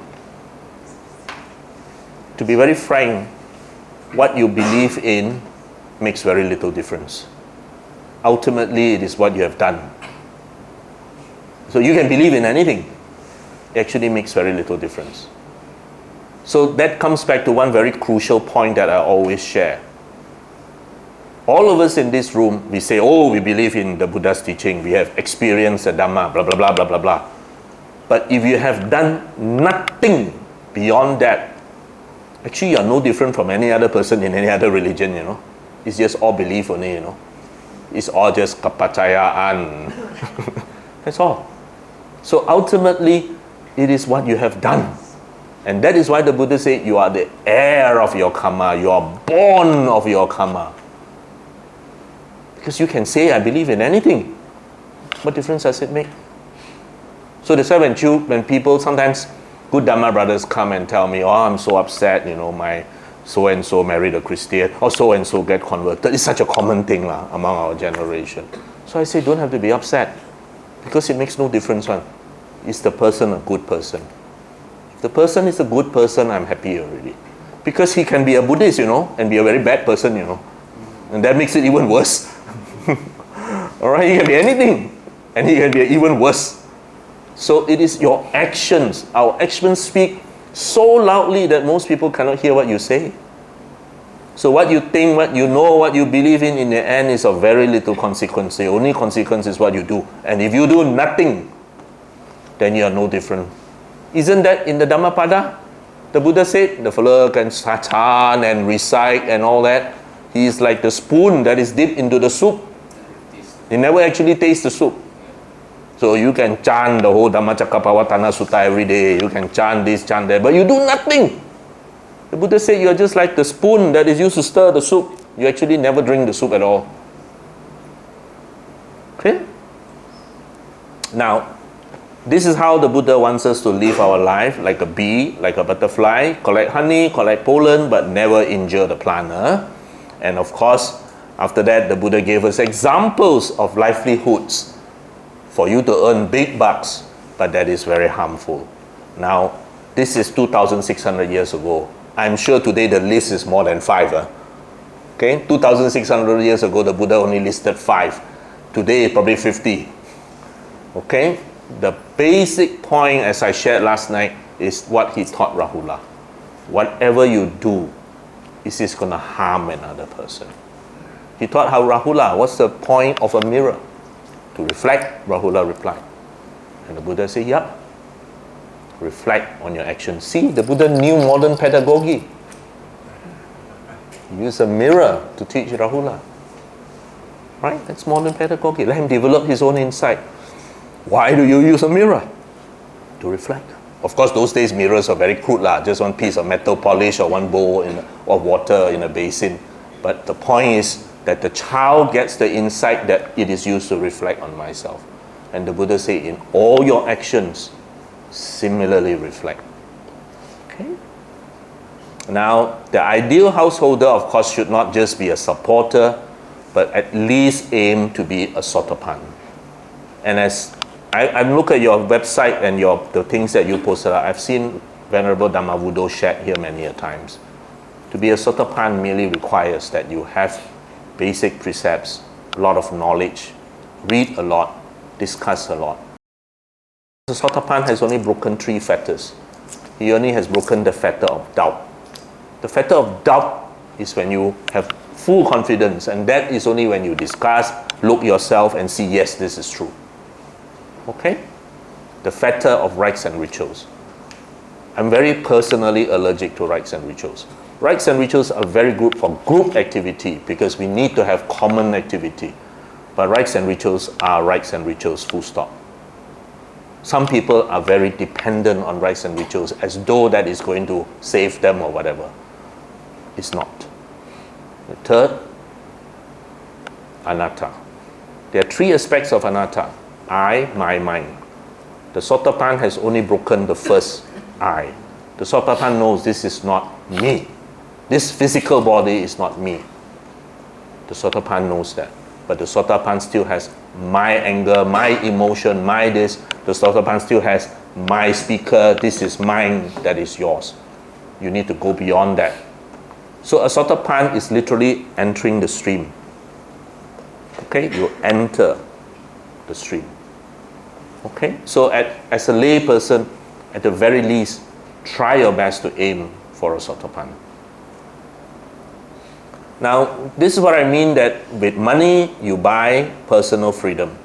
To be very frank, what you believe in makes very little difference. Ultimately, it is what you have done. So you can believe in anything. It actually makes very little difference. So that comes back to one very crucial point that I always share. All of us in this room, we say, oh, we believe in the Buddha's teaching, we have experienced the Dhamma, blah, blah, blah, blah, blah, blah. But if you have done nothing beyond that, actually you are no different from any other person in any other religion, you know. It's just all belief only, you know. It's all just kapacayaan. That's all. So ultimately, it is what you have done. And that is why the Buddha said you are the heir of your karma, you are born of your karma. Because you can say, I believe in anything. What difference does it make? So that's why when people, sometimes good Dhamma brothers come and tell me, oh, I'm so upset, my so-and-so married a Christian, or so-and-so get converted. It's such a common thing among our generation. So I say, don't have to be upset, because it makes no difference. Is the person a good person? If the person is a good person, I'm happy already. Because he can be a Buddhist, and be a very bad person, and that makes it even worse. Alright, he can be anything, and he can be even worse. So it is your actions. Our actions speak so loudly that most people cannot hear what you say. So what you think, what you know, what you believe in the end is of very little consequence. The only consequence is what you do. And if you do nothing, then you are no different. Isn't that in the Dhammapada? The Buddha said the fellow can chant and recite and all that. He is like the spoon that is dipped into the soup. He never actually tastes the soup. So you can chant the whole Dhammacakkappavattana Sutta every day. You can chant this, chant that, but you do nothing. The Buddha said you are just like the spoon that is used to stir the soup. You actually never drink the soup at all. Okay? Now, this is how the Buddha wants us to live our life, like a bee, like a butterfly, collect honey, collect pollen, but never injure the plant. And of course, after that, the Buddha gave us examples of livelihoods for you to earn big bucks, but that is very harmful. Now, this is 2,600 years ago. I'm sure today the list is more than 5. Okay, 2,600 years ago, the Buddha only listed 5. Today, probably 50. Okay, the basic point, as I shared last night, is what he taught Rahula. Whatever you do, is this going to harm another person? He taught how Rahula, what's the point of a mirror? To reflect, Rahula replied. And the Buddha said, yep. Reflect on your actions. See, the Buddha knew modern pedagogy. He used a mirror to teach Rahula. Right? That's modern pedagogy. Let him develop his own insight. Why do you use a mirror? To reflect. Of course, those days mirrors are very crude, just one piece of metal polish or one bowl of water in a basin. But the point is that the child gets the insight that it is used to reflect on myself. And the Buddha said, in all your actions, similarly reflect. Okay? Now, the ideal householder, of course, should not just be a supporter, but at least aim to be a sotapan. And as I look at your website and the things that you posted, I've seen Venerable Dhammavudho shared here many a times. To be a sotapan merely requires that you have basic precepts, a lot of knowledge, read a lot, discuss a lot. The sotapan has only broken 3 fetters. He only has broken the fetter of doubt. The fetter of doubt is when you have full confidence, and that is only when you discuss, look yourself and see, yes, this is true. Okay? The fetter of rites and rituals. I'm very personally allergic to rites and rituals. Rites and rituals are very good for group activity because we need to have common activity. But rites and rituals are rites and rituals, full stop. Some people are very dependent on rites and rituals as though that is going to save them or whatever. It's not. The third, anatta. There are 3 aspects of anatta. I, my, mine. The sotapan has only broken the first I. The sotapan knows this is not me. This physical body is not me. The sotapan knows that. But the sotapan still has my anger, my emotion, my this. The sotapan still has my speaker, this is mine, that is yours. You need to go beyond that. So a sotapan is literally entering the stream. Okay, you enter the stream. Okay, so as a lay person, at the very least, try your best to aim for a sotapan. Now, this is what I mean that with money, you buy personal freedom.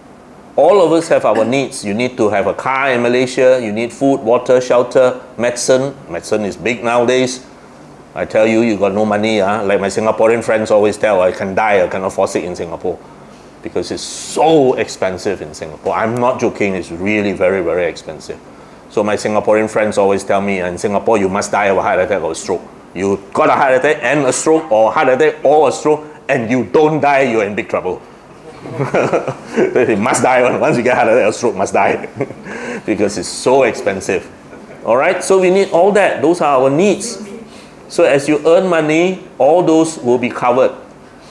All of us have our needs. You need to have a car in Malaysia, you need food, water, shelter, medicine. Medicine is big nowadays. I tell you, you got no money, like my Singaporean friends always tell, I can die, I cannot fall sick in Singapore. Because it's so expensive in Singapore. I'm not joking, it's really very, very expensive. So my Singaporean friends always tell me, in Singapore, you must die of a heart attack or a stroke. You got a heart attack and a stroke, or heart attack or a stroke, and you don't die, you're in big trouble. You must die. Once you get heart attack or stroke, must die. Because it's so expensive. All right, so we need all that. Those are our needs. So as you earn money, all those will be covered.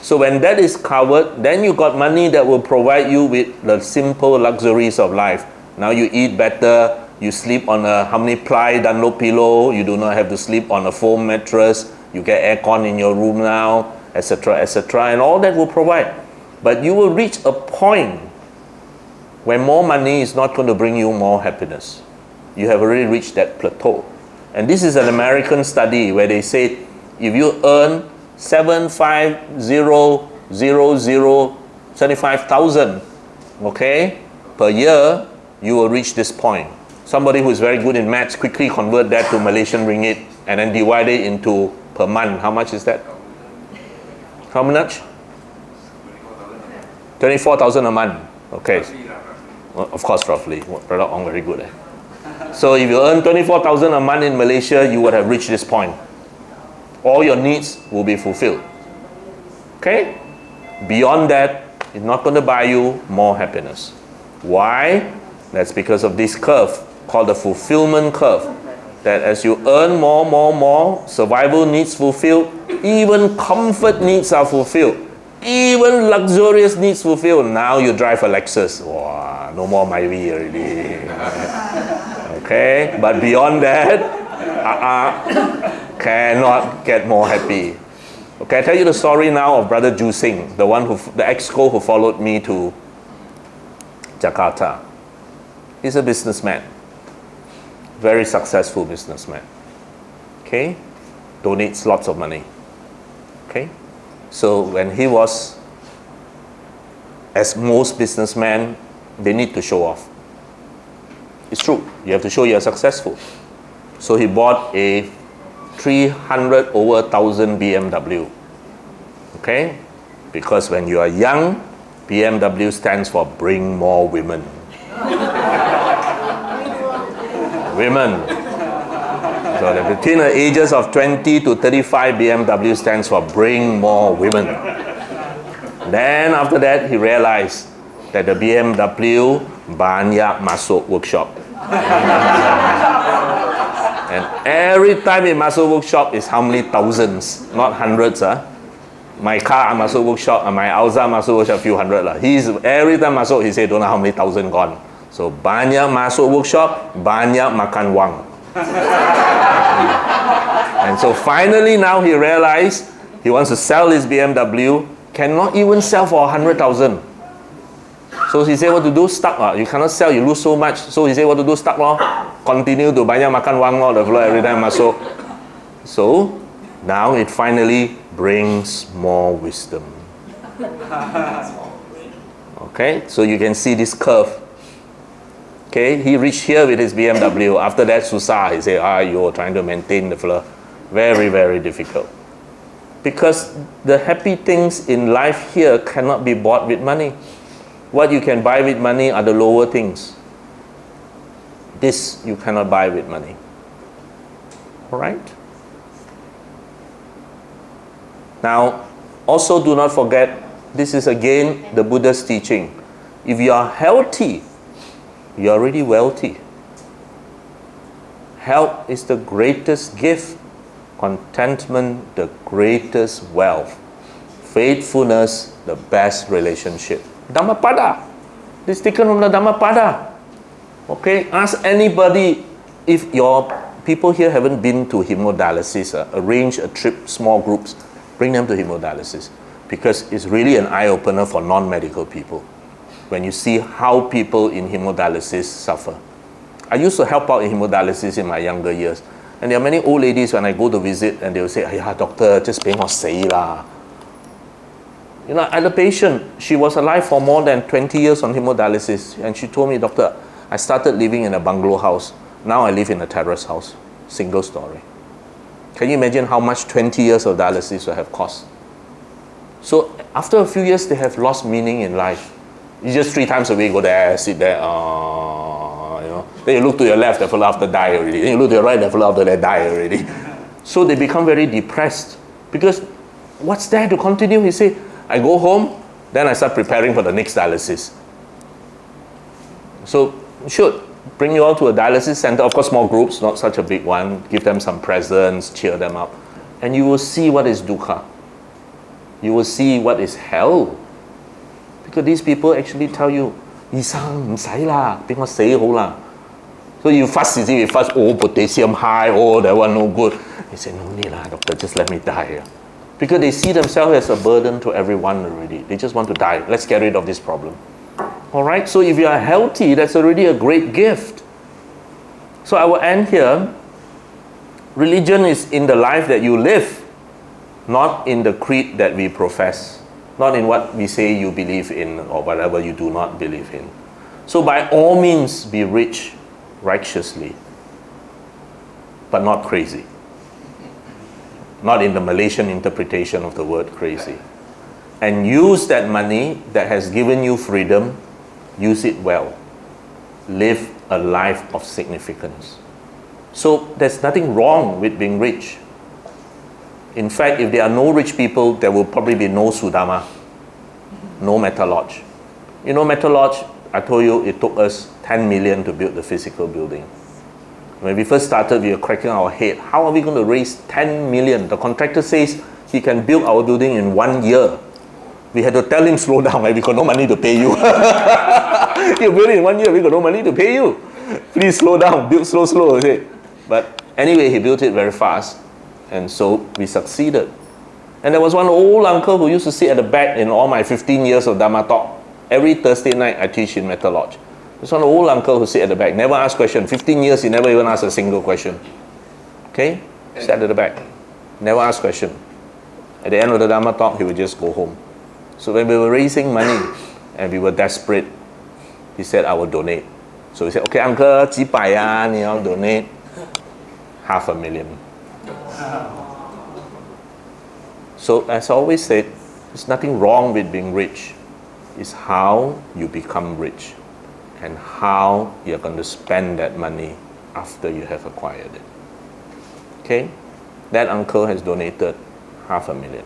So when that is covered, then you got money that will provide you with the simple luxuries of life. Now you eat better, you sleep on a how many ply Dunlop pillow, you do not have to sleep on a foam mattress, you get aircon in your room now, etc., etc., and all that will provide. But you will reach a point when more money is not going to bring you more happiness. You have already reached that plateau. And this is an American study where they said if you earn 75,000, okay, per year, you will reach this point. Somebody who is very good in maths, quickly convert that to Malaysian ringgit and then divide it into per month. How much is that? How much? 24,000 a month. Okay. Well, of course, roughly. Brother Ong very good. So if you earn 24,000 a month in Malaysia, you would have reached this point. All your needs will be fulfilled. Okay? Beyond that, it's not going to buy you more happiness. Why? That's because of this curve called the fulfillment curve. That as you earn more, survival needs fulfilled, even comfort needs are fulfilled, even luxurious needs fulfilled. Now you drive a Lexus. Wow, no more Myvi already. Okay, but beyond that, cannot get more happy. Okay, I tell you the story now of Brother Ju Sing, the ex-co who followed me to Jakarta. He's a businessman, very successful businessman. Okay, donates lots of money. Okay, so when he was, as most businessmen, they need to show off. It's true, you have to show you are successful. So he bought a 300 over 1,000 BMW. Okay, because when you are young, BMW stands for bring more women. Women. So between the ages of 20 to 35, BMW stands for bring more women. Then after that, he realized that the BMW banyak masuk workshop. And every time he masuk workshop is how many thousands, not hundreds. My car masuk workshop, and my Alza masuk workshop, few hundred. He's every time masuk, he say don't know how many thousand gone. So banyak masuk workshop, banyak makan wang. And so finally now he realized he wants to sell his BMW, cannot even sell for 100,000. So he said what to do? Stuck. You cannot sell, you lose so much. So he said what to do? Stuck. Continue to banyak makan wang the floor every time masuk. So now it finally brings more wisdom. Okay, so you can see this curve. Okay, he reached here with his BMW. After that, susah. He said, you're trying to maintain the floor. Very, very difficult. Because the happy things in life here cannot be bought with money. What you can buy with money are the lower things. This you cannot buy with money. All right? Now, also do not forget, this is again the Buddha's teaching. If you are healthy, you are already wealthy. Health is the greatest gift. Contentment, the greatest wealth. Faithfulness, the best relationship. Dhammapada. This is taken from the Dhammapada. Okay, ask anybody if your people here haven't been to hemodialysis. Arrange a trip, small groups, bring them to hemodialysis. Because it's really an eye-opener for non-medical people. When you see how people in hemodialysis suffer. I used to help out in hemodialysis in my younger years. And there are many old ladies when I go to visit and they will say, doctor, just being say lah. You know, I had a patient, she was alive for more than 20 years on hemodialysis. And she told me, doctor, I started living in a bungalow house. Now I live in a terrace house, single story. Can you imagine how much 20 years of dialysis will have cost? So after a few years, they have lost meaning in life. You just 3 times a week go there, sit there, you know. Then you look to your left, the fellow after die already. Then you look to your right, the fellow after that die already. So they become very depressed. Because what's there to continue? He say, I go home, then I start preparing for the next dialysis. So should bring you all to a dialysis center, of course small groups, not such a big one. Give them some presents, cheer them up. And you will see what is dukkha. You will see what is hell. Because these people actually tell you, 醫生唔使啦，俾我死好啦。So you fast, you see, you fast, oh, potassium high, oh, that one no good. They say, no need lah, doctor, just let me die. Because they see themselves as a burden to everyone already. They just want to die. Let's get rid of this problem. All right, so if you are healthy, that's already a great gift. So I will end here. Religion is in the life that you live, not in the creed that we profess, not in what we say you believe in or whatever you do not believe in. So by all means, be rich righteously, but not crazy. Not in the Malaysian interpretation of the word crazy. And use that money that has given you freedom, use it well. Live a life of significance. So there's nothing wrong with being rich. In fact, if there are no rich people, there will probably be no Sudhamma, no Metta Lodge. You know, Metta Lodge, I told you it took us 10 million to build the physical building. When we first started, we were cracking our head. How are we going to raise 10 million? The contractor says he can build our building in 1 year. We had to tell him, slow down, we got no money to pay you. You build it in 1 year, we got no money to pay you. Please slow down, build slow. But anyway, he built it very fast. And so we succeeded. And there was one old uncle who used to sit at the back in all my 15 years of Dhamma talk. Every Thursday night, I teach in Metta Lodge. There's one old uncle who sit at the back, never ask question. 15 years, he never even asked a single question. Okay? Sat at the back. Never ask question. At the end of the Dhamma talk, he would just go home. So when we were raising money and we were desperate, he said, I will donate. So we said, okay, uncle, 几百啊, 你要 donate $500,000. So as I always said, there's nothing wrong with being rich. It's how you become rich and how you're going to spend that money after you have acquired it. Okay? That uncle has donated $500,000.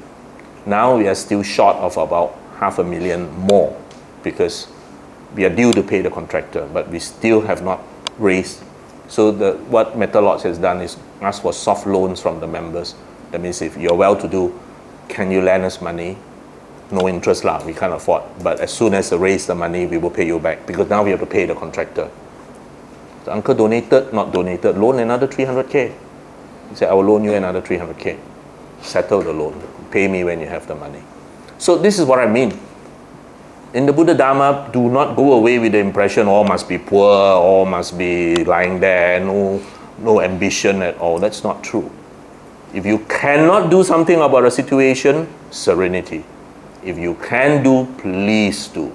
Now we are still short of about $500,000 more because we are due to pay the contractor, but we still have not raised. So what Metta Lodge has done is ask for soft loans from the members. That means if you're well-to-do, can you lend us money? No interest lah, we can't afford. But as soon as they raise the money, we will pay you back because now we have to pay the contractor. The uncle donated, not donated, loan another 300K. He said, I will loan you another 300K. Settle the loan. Pay me when you have the money. So this is what I mean. In the Buddha Dhamma, do not go away with the impression all must be poor, all must be lying there, no ambition at all. That's not true. If you cannot do something about a situation, serenity. If you can do, please do.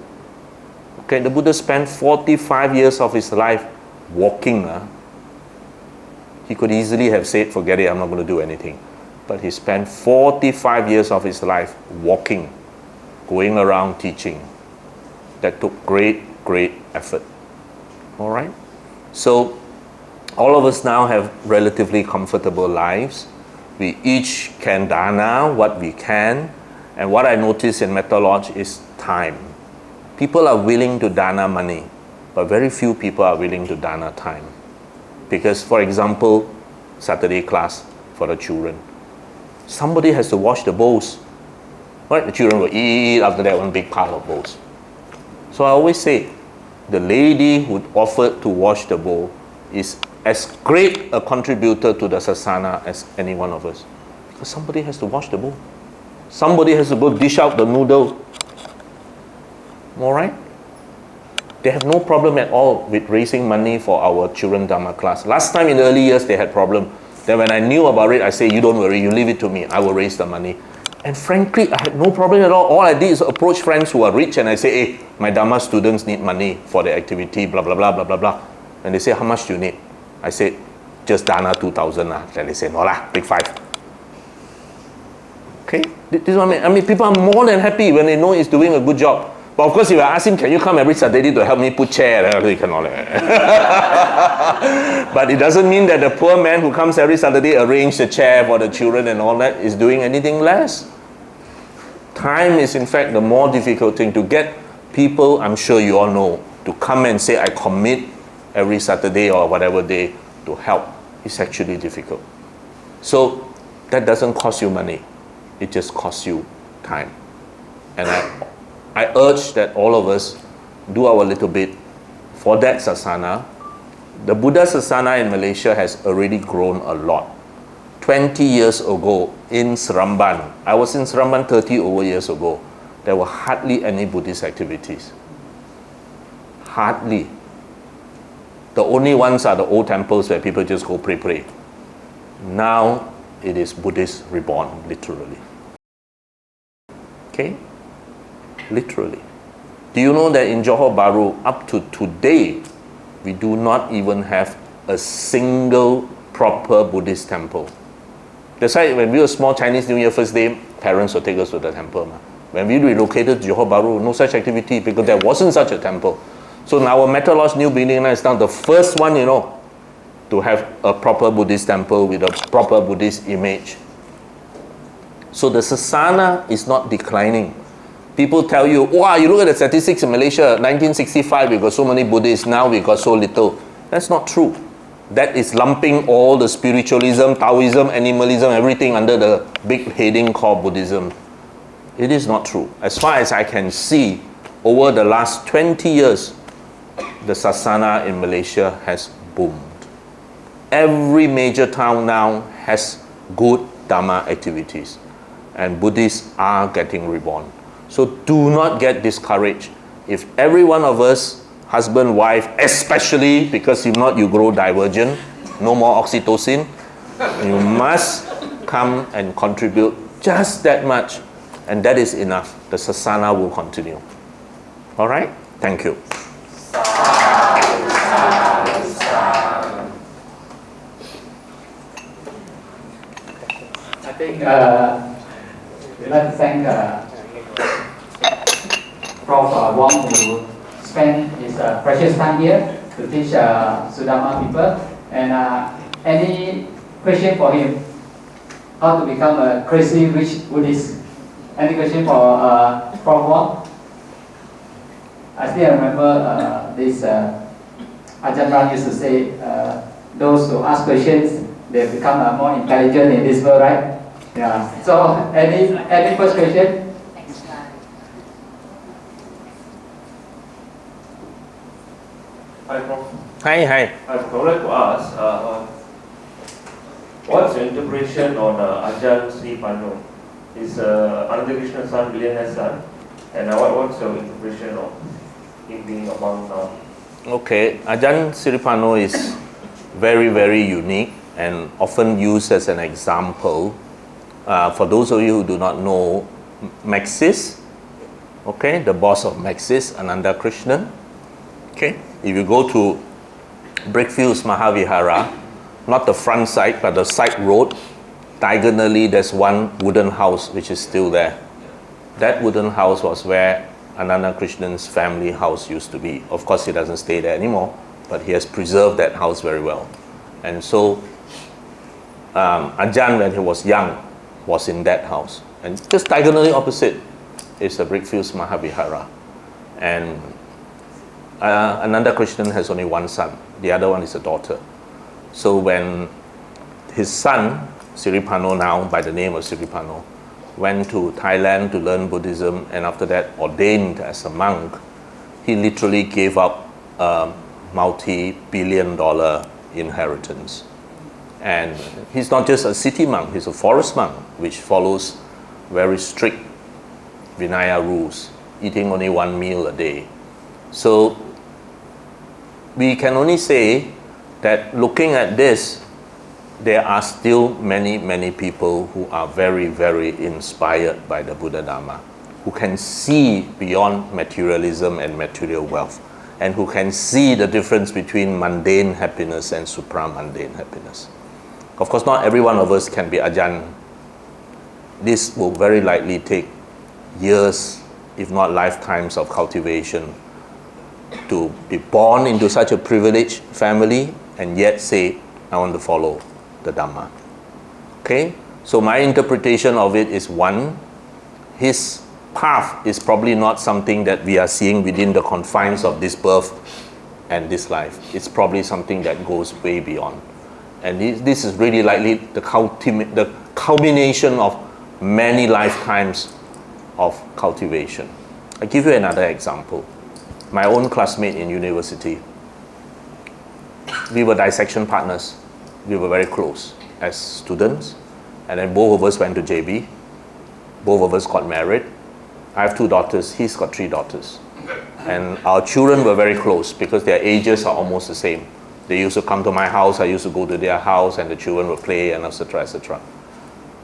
Okay, the Buddha spent 45 years of his life walking. He could easily have said, forget it, I'm not going to do anything. But he spent 45 years of his life walking, going around teaching. That took great effort. All right? So, all of us now have relatively comfortable lives. We each can dana what we can. And what I notice in Metta Lodge is time. People are willing to dana money, but very few people are willing to dana time. Because, for example, Saturday class for the children. Somebody has to wash the bowls. Right? The children will eat, after that one big pile of bowls. So I always say, the lady who offered to wash the bowl is as great a contributor to the sasana as any one of us. Because somebody has to wash the bowl. Somebody has to go dish out the noodle. All right? They have no problem at all with raising money for our children Dhamma class. Last time in the early years, they had problem. Then when I knew about it, I say, you don't worry, you leave it to me. I will raise the money. And frankly, I had no problem at all. All I did is approach friends who are rich and I say, hey, my Dhamma students need money for their activity, blah, blah, blah, blah, blah, blah. And they say, how much do you need? I said, just dana 2,000. Then they say, no lah, big 5. Okay? This is what I mean. I mean, people are more than happy when they know it's doing a good job. But of course, if I ask him, can you come every Saturday to help me put chair? He cannot. But it doesn't mean that the poor man who comes every Saturday arrange the chair for the children and all that is doing anything less. Time is in fact the more difficult thing to get people, I'm sure you all know, to come and say, I commit every Saturday or whatever day to help. It's actually difficult. So that doesn't cost you money. It just costs you time. And I urge that all of us do our little bit for that sasana. The Buddha sasana in Malaysia has already grown a lot. 20 years ago in Seremban, I was in Seremban 30 over years ago, there were hardly any Buddhist activities. Hardly. The only ones are the old temples where people just go pray. Now it is Buddhist reborn, literally. Okay? Literally. Do you know that in Johor Bahru, up to today, we do not even have a single proper Buddhist temple? That's why when we were small, Chinese New Year first day, parents would take us to the temple. When we relocated to Johor Bahru, no such activity because there wasn't such a temple. So now our Metta Lodge new building is now the first one, to have a proper Buddhist temple with a proper Buddhist image. So the sasana is not declining. People tell you, wow, you look at the statistics in Malaysia, 1965 we got so many Buddhists, now we got so little. That's not true. That is lumping all the spiritualism, Taoism, animalism, everything under the big heading called Buddhism. It is not true. As far as I can see, over the last 20 years, the sasana in Malaysia has boomed. Every major town now has good Dhamma activities, and Buddhists are getting reborn. So do not get discouraged. If every one of us, husband, wife, especially, because if not you grow divergent, no more oxytocin, you must come and contribute just that much, and that is enough. The sasana will continue. All right? Thank you. I think we'd like to thank Prof. Wong who spent his precious time here to teach Sudhamma people. And any question for him? How to become a crazy rich Buddhist? Any question for Prof. Wong? I still remember this Ajahn Ram used to say, those who ask questions, they become more intelligent in this world, right? Yeah. So, any first question? Hi, Prof. Hi. I would like to ask, what's your interpretation on Ajahn Sri Pano? Is Ananda Krishna's son, billionaire's son? And what's your interpretation of him being a monk now? Okay, Ajahn Siripano is very, very unique and often used as an example. For those of you who do not know, Maxis, okay, the boss of Maxis, Ananda Krishnan. Okay, if you go to Brickfields Mahavihara, not the front side but the side road, diagonally there's one wooden house which is still there. That wooden house was where Ananda Krishnan's family house used to be. Of course, he doesn't stay there anymore, but he has preserved that house very well. And so, Ajahn, when he was young, was in that house. And just diagonally opposite is the Brickfields Mahavihara. And Ananda Krishnan has only one son. The other one is a daughter. So when his son, Siripano now, by the name of Siripano, went to Thailand to learn Buddhism and after that ordained as a monk, he literally gave up a multi-billion-dollar inheritance. And he's not just a city monk, he's a forest monk, which follows very strict Vinaya rules, eating only one meal a day. So we can only say that looking at this, there are still many, many people who are very, very inspired by the Buddha Dhamma, who can see beyond materialism and material wealth, and who can see the difference between mundane happiness and supra-mundane happiness. Of course, not every one of us can be Ajahn. This will very likely take years if not lifetimes of cultivation to be born into such a privileged family and yet say, I want to follow the Dhamma. Okay? So my interpretation of it is, one, his path is probably not something that we are seeing within the confines of this birth and this life. It's probably something that goes way beyond. And this is really likely the culmination of many lifetimes of cultivation. I'll give you another example. My own classmate in university, we were dissection partners. We were very close as students. And then both of us went to JB. Both of us got married. I have 2 daughters. He's got 3 daughters. And our children were very close because their ages are almost the same. They used to come to my house, I used to go to their house, and the children would play, and etc., etc.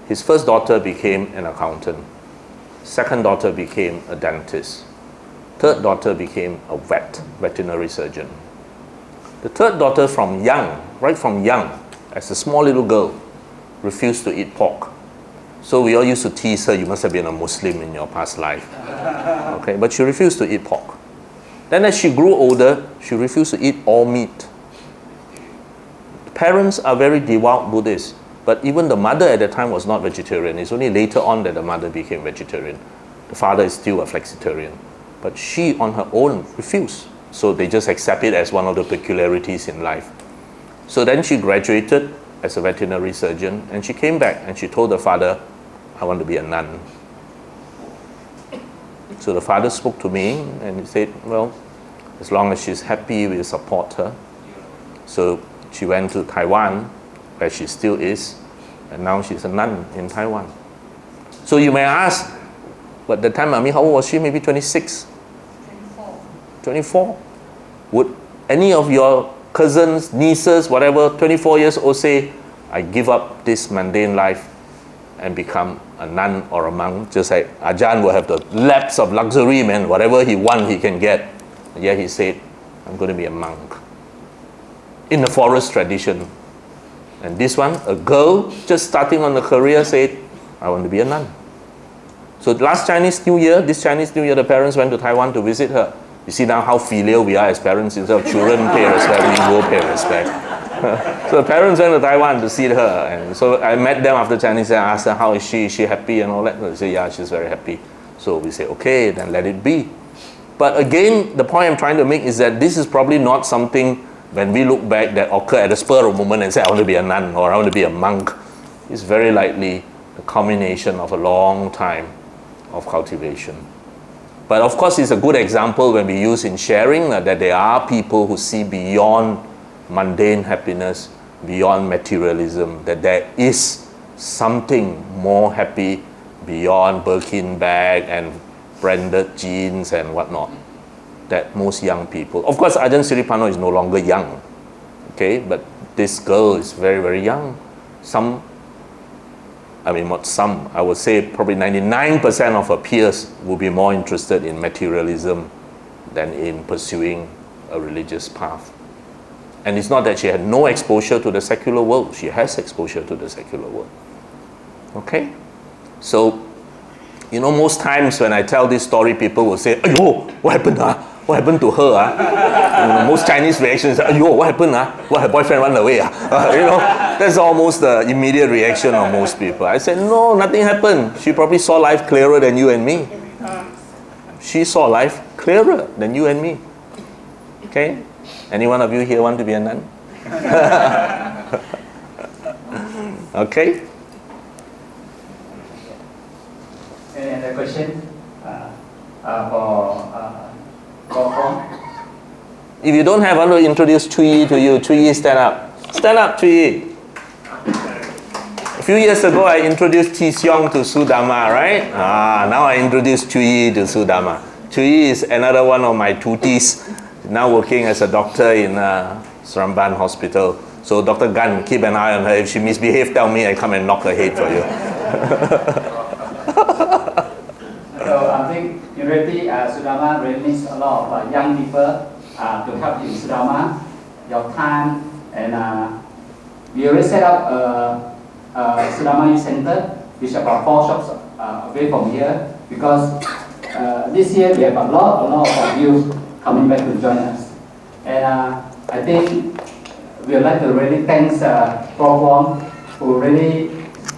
His first daughter became an accountant. Second daughter became a dentist. Third daughter became a veterinary surgeon. The third daughter right from young, as a small little girl, refused to eat pork. So we all used to tease her, you must have been a Muslim in your past life. Okay, but she refused to eat pork. Then as she grew older, she refused to eat all meat. Parents are very devout Buddhists, but even the mother at the time was not vegetarian. It's only later on that the mother became vegetarian. The father is still a flexitarian. But she on her own refused. So they just accept it as one of the peculiarities in life. So then she graduated as a veterinary surgeon, and she came back and she told the father, I want to be a nun. So the father spoke to me and he said, well, as long as she's happy, we'll support her. So she went to Taiwan, where she still is, and now she's a nun in Taiwan. So you may ask, but the time, how old was she? Maybe 26? 24. Would any of your cousins, nieces, whatever, 24 years old say, I give up this mundane life and become a nun or a monk? Just like Ajahn will have the laps of luxury, man, whatever he wants he can get. And yet he said, I'm going to be a monk. In the forest tradition. And this one, a girl just starting on the career, said, I want to be a nun. So this Chinese New Year, the parents went to Taiwan to visit her. You see now how filial we are as parents. Instead of children pay respect, we will pay respect. So the parents went to Taiwan to see her. And so I met them after Chinese and asked her, how is she? Is she happy and all that? They say, yeah, she's very happy. So we say, okay, then let it be. But again, the point I'm trying to make is that this is probably not something, when we look back, that occur at the spur of a moment and say, I want to be a nun or I want to be a monk. It's very likely the culmination of a long time of cultivation. But of course, it's a good example when we use in sharing that there are people who see beyond mundane happiness, beyond materialism, that there is something more happy beyond Birkin bag and branded jeans and whatnot, that most young people, of course Ajahn Siripano is no longer young, okay, but this girl is very, very young. I would say probably 99% of her peers will be more interested in materialism than in pursuing a religious path. And it's not that she had no exposure to the secular world, she has exposure to the secular world. Okay? So, most times when I tell this story, people will say, Ayo, what happened? What happened to her? Most Chinese reactions are, Ayo, what happened? What, her boyfriend ran away? That's almost the immediate reaction of most people. I said, no, nothing happened. She probably saw life clearer than you and me. She saw life clearer than you and me. Okay? Any one of you here want to be a nun? Okay? Any other question for Prof? If you don't have, I want to introduce Chui to you. Chui, stand up. Stand up, Chui. A few years ago, I introduced T Siong to Sudhamma, right? Now I introduce Chui to Sudhamma. Chui is another one of my tutis, now working as a doctor in Seremban hospital. So Dr. Gan, keep an eye on her. If she misbehaves, tell me, I come and knock her head for you. So I think in reality, Sudhamma really needs a lot of young people to help in Sudhamma, your time, and we already set up a Sudhamma Youth Center, which is about 4 shops away from here, because this year we have a lot of youth coming back to join us. And I think we would like to really thank Prof Wong, who really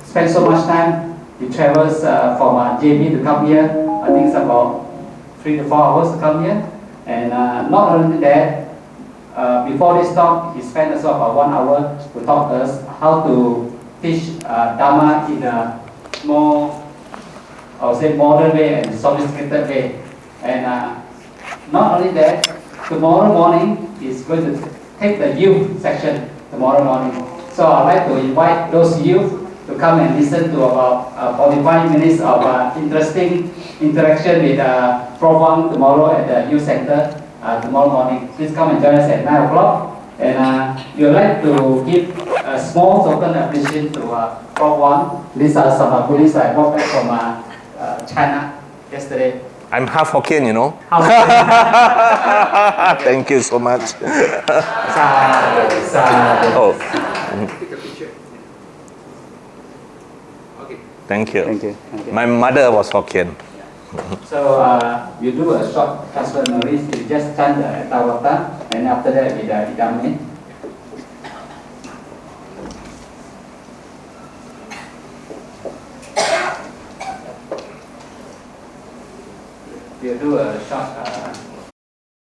spent so much time. He travels from JB to come here. I think it's about 3 to 4 hours to come here. And not only that, before this talk, he spent also about 1 hour to talk to us how to teach Dhamma in a more, I would say, modern way and sophisticated way. And not only that, tomorrow morning he's going to take the youth section tomorrow morning. So I'd like to invite those youth to come and listen to about 45 minutes of interesting interaction with Prof Wong tomorrow at the youth center tomorrow morning. Please come and join us at 9 o'clock. And we would like to give a small token appreciation to Prof Wong. These are some Buddhists I brought back from China yesterday. I'm half Hokkien, you know. Thank you so much. Oh. Take a picture. Okay. Thank you. Thank you. My mother was Hokkien. So you do a short transfer notice. You just chant the Tawata, and after that with the Idame. You do a short